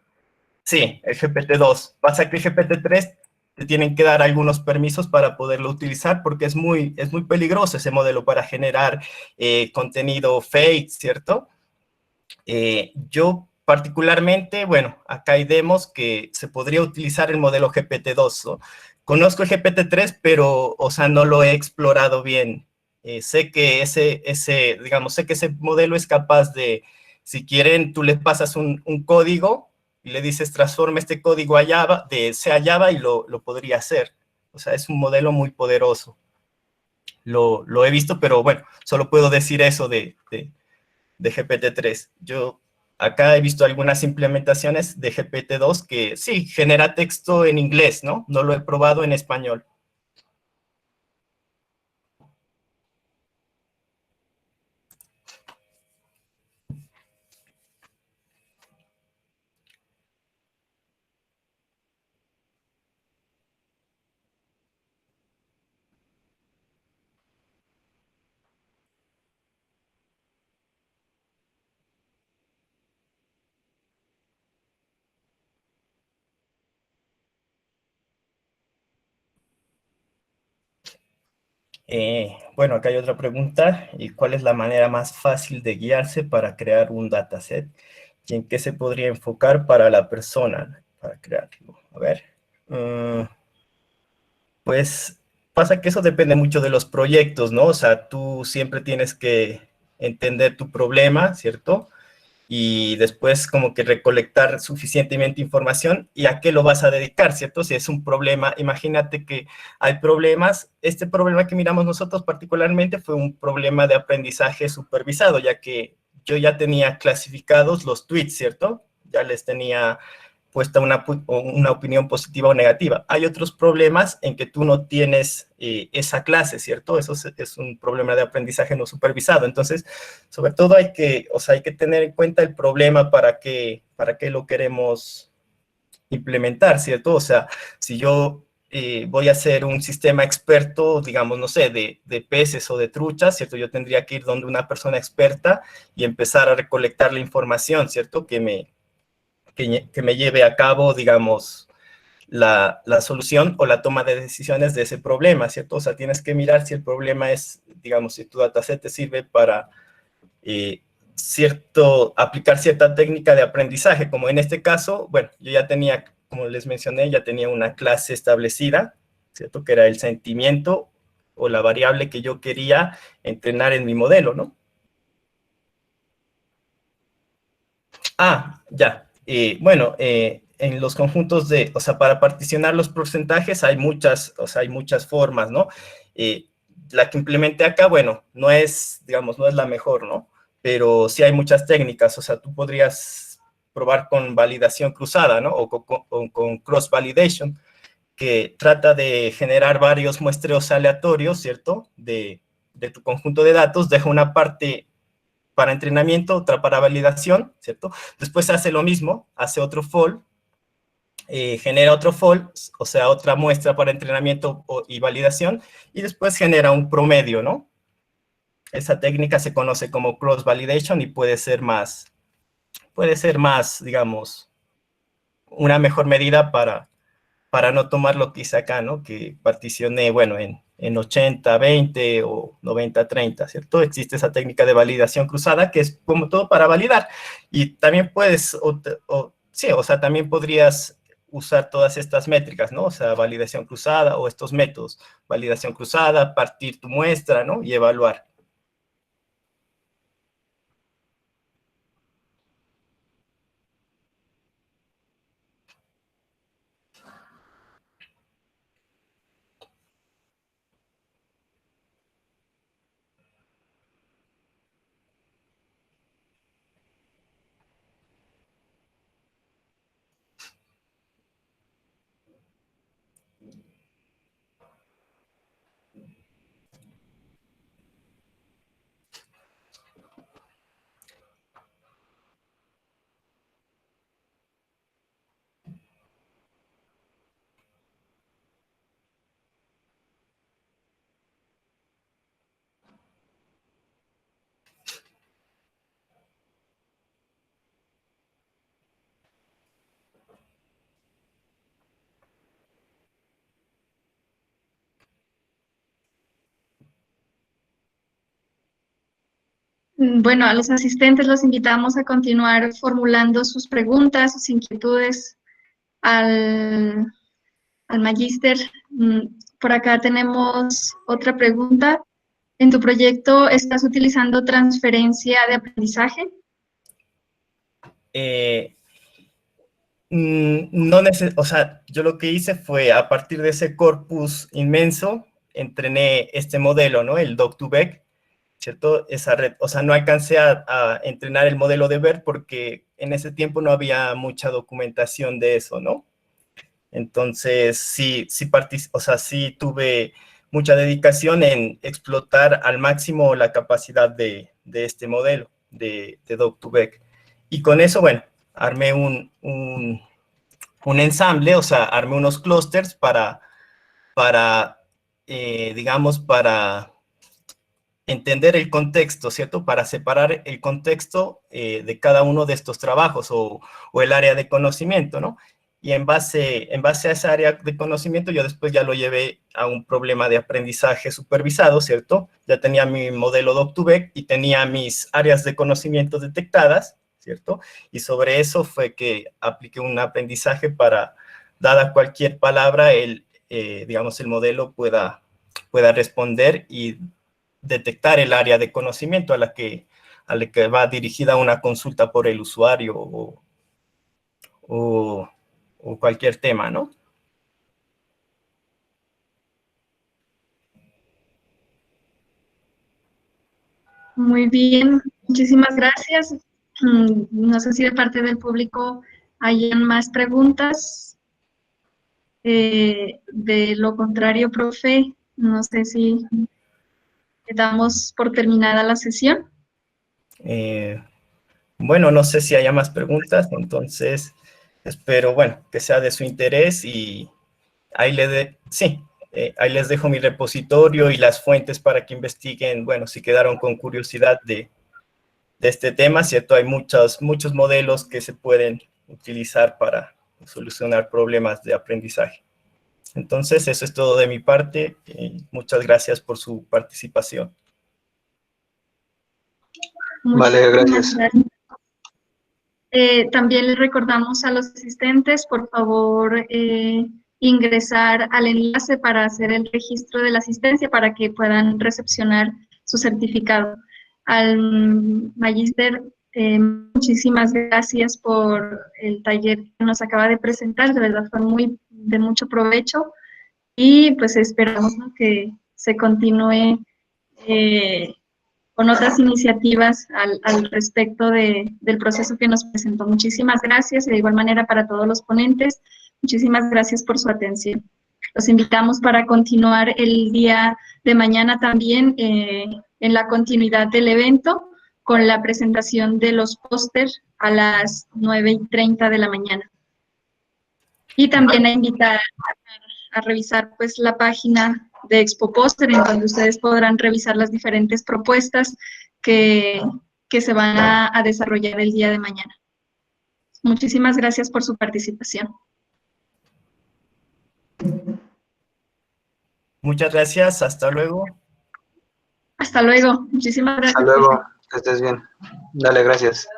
S1: Sí, el GPT-2. Pasa que el GPT-3 te tienen que dar algunos permisos para poderlo utilizar porque es muy peligroso ese modelo para generar contenido fake, ¿cierto? Yo particularmente, bueno, acá hay demos que se podría utilizar el modelo GPT-2, ¿no? Conozco el GPT-3, pero, o sea, no lo he explorado bien. Sé que digamos, sé que ese modelo es capaz de, si quieren, tú le pasas un código y le dices, transforma este código a Java, de C a Java, y lo podría hacer. O sea, es un modelo muy poderoso. Lo he visto, pero bueno, solo puedo decir eso de GPT-3. Yo acá he visto algunas implementaciones de GPT-2 que sí, genera texto en inglés, ¿no? No lo he probado en español. Bueno, acá hay otra pregunta. ¿Y cuál es la manera más fácil de guiarse para crear un dataset? ¿Y en qué se podría enfocar para la persona para crearlo? A ver. Pues pasa que eso depende mucho de los proyectos, ¿no? O sea, tú siempre tienes que entender tu problema, ¿cierto? Y después como que recolectar suficientemente información y a qué lo vas a dedicar, ¿cierto? Si es un problema, imagínate que hay problemas, este problema que miramos nosotros particularmente fue un problema de aprendizaje supervisado, ya que yo ya tenía clasificados los tweets, ¿cierto? Ya les tenía puesta una opinión positiva o negativa. Hay otros problemas en que tú no tienes esa clase, ¿cierto? Eso es un problema de aprendizaje no supervisado. Entonces, sobre todo hay que tener en cuenta el problema para qué lo queremos implementar, ¿cierto? O sea, si yo voy a hacer un sistema experto, digamos, no sé, de peces o de truchas, ¿cierto? Yo tendría que ir donde una persona experta y empezar a recolectar la información, ¿cierto? Que me lleve a cabo, digamos, la solución o la toma de decisiones de ese problema, ¿cierto? O sea, tienes que mirar si el problema es, digamos, si tu dataset te sirve para aplicar cierta técnica de aprendizaje, como en este caso, bueno, yo ya tenía, como les mencioné, ya tenía una clase establecida, ¿cierto? Que era el sentimiento o la variable que yo quería entrenar en mi modelo, ¿no? Ah, ya. Bueno, en los conjuntos o sea, para particionar los porcentajes hay muchas, o sea, hay muchas formas, ¿no? La que implementé acá, bueno, no es, digamos, no es la mejor, ¿no? Pero sí hay muchas técnicas, o sea, tú podrías probar con validación cruzada, ¿no? O con cross-validation, que trata de generar varios muestreos aleatorios, ¿cierto? De tu conjunto de datos, deja una parte para entrenamiento, otra para validación, ¿cierto? Después hace lo mismo, hace otro fold, genera otro fold, o sea, otra muestra para entrenamiento y validación, y después genera un promedio, ¿no? Esa técnica se conoce como cross-validation y puede ser más, digamos, una mejor medida para no tomar lo que hice acá, ¿no? Que particioné, bueno, en 80-20 o 90-30, ¿cierto? Existe esa técnica de validación cruzada que es como todo para validar. Y también puedes, sí, o sea, también podrías usar todas estas métricas, ¿no? O sea, validación cruzada o estos métodos, validación cruzada, partir tu muestra, ¿no? Y evaluar.
S3: Bueno, a los asistentes los invitamos a continuar formulando sus preguntas, sus inquietudes al, al magíster. Por acá tenemos otra pregunta. ¿En tu proyecto estás utilizando transferencia de aprendizaje?
S1: No o sea, yo lo que hice fue, a partir de ese corpus inmenso, entrené este modelo, ¿no? El Doc2Vec, ¿cierto? Esa red, o sea, no alcancé a entrenar el modelo de BERT porque en ese tiempo no había mucha documentación de eso, ¿no? Entonces, o sea, sí tuve mucha dedicación en explotar al máximo la capacidad de este modelo de Doc2Vec. Y con eso, bueno, armé un ensamble, o sea, armé unos clústeres digamos, para entender el contexto, ¿cierto? Para separar el contexto de cada uno de estos trabajos o el área de conocimiento, ¿no? Y en base a esa área de conocimiento, yo después ya lo llevé a un problema de aprendizaje supervisado, ¿cierto? Ya tenía mi modelo Doc2Vec y tenía mis áreas de conocimiento detectadas, ¿cierto? Y sobre eso fue que apliqué un aprendizaje para, dada cualquier palabra, digamos, el modelo pueda responder y detectar el área de conocimiento a la que va dirigida una consulta por el usuario o cualquier tema, ¿no?
S3: Muy bien, muchísimas gracias. No sé si de parte del público hayan más preguntas. De lo contrario, profe, no sé si damos por terminada la sesión.
S1: Bueno, no sé si haya más preguntas, entonces Espero, bueno, que sea de su interés y ahí ahí les dejo mi repositorio y las fuentes para que investiguen, bueno, si quedaron con curiosidad de este tema, ¿cierto? Hay muchos modelos que se pueden utilizar para solucionar problemas de aprendizaje. Entonces, eso es todo de mi parte. Muchas gracias por su participación.
S7: Vale, gracias.
S3: También les recordamos a los asistentes, por favor, ingresar al enlace para hacer el registro de la asistencia para que puedan recepcionar su certificado. Al magíster, muchísimas gracias por el taller que nos acaba de presentar, de verdad fue de mucho provecho y pues esperamos, ¿no?, que se continúe con otras iniciativas al respecto del proceso que nos presentó. Muchísimas gracias y de igual manera para todos los ponentes, muchísimas gracias por su atención. Los invitamos para continuar el día de mañana también en la continuidad del evento con la presentación de los pósters a las 9:30 de la mañana. Y también a invitar a revisar pues la página de Expo Póster, en donde ustedes podrán revisar las diferentes propuestas que se van a desarrollar el día de mañana. Muchísimas gracias por su participación.
S1: Muchas gracias, hasta luego.
S3: Hasta luego, muchísimas gracias.
S7: Hasta luego, que estés bien. Dale, gracias.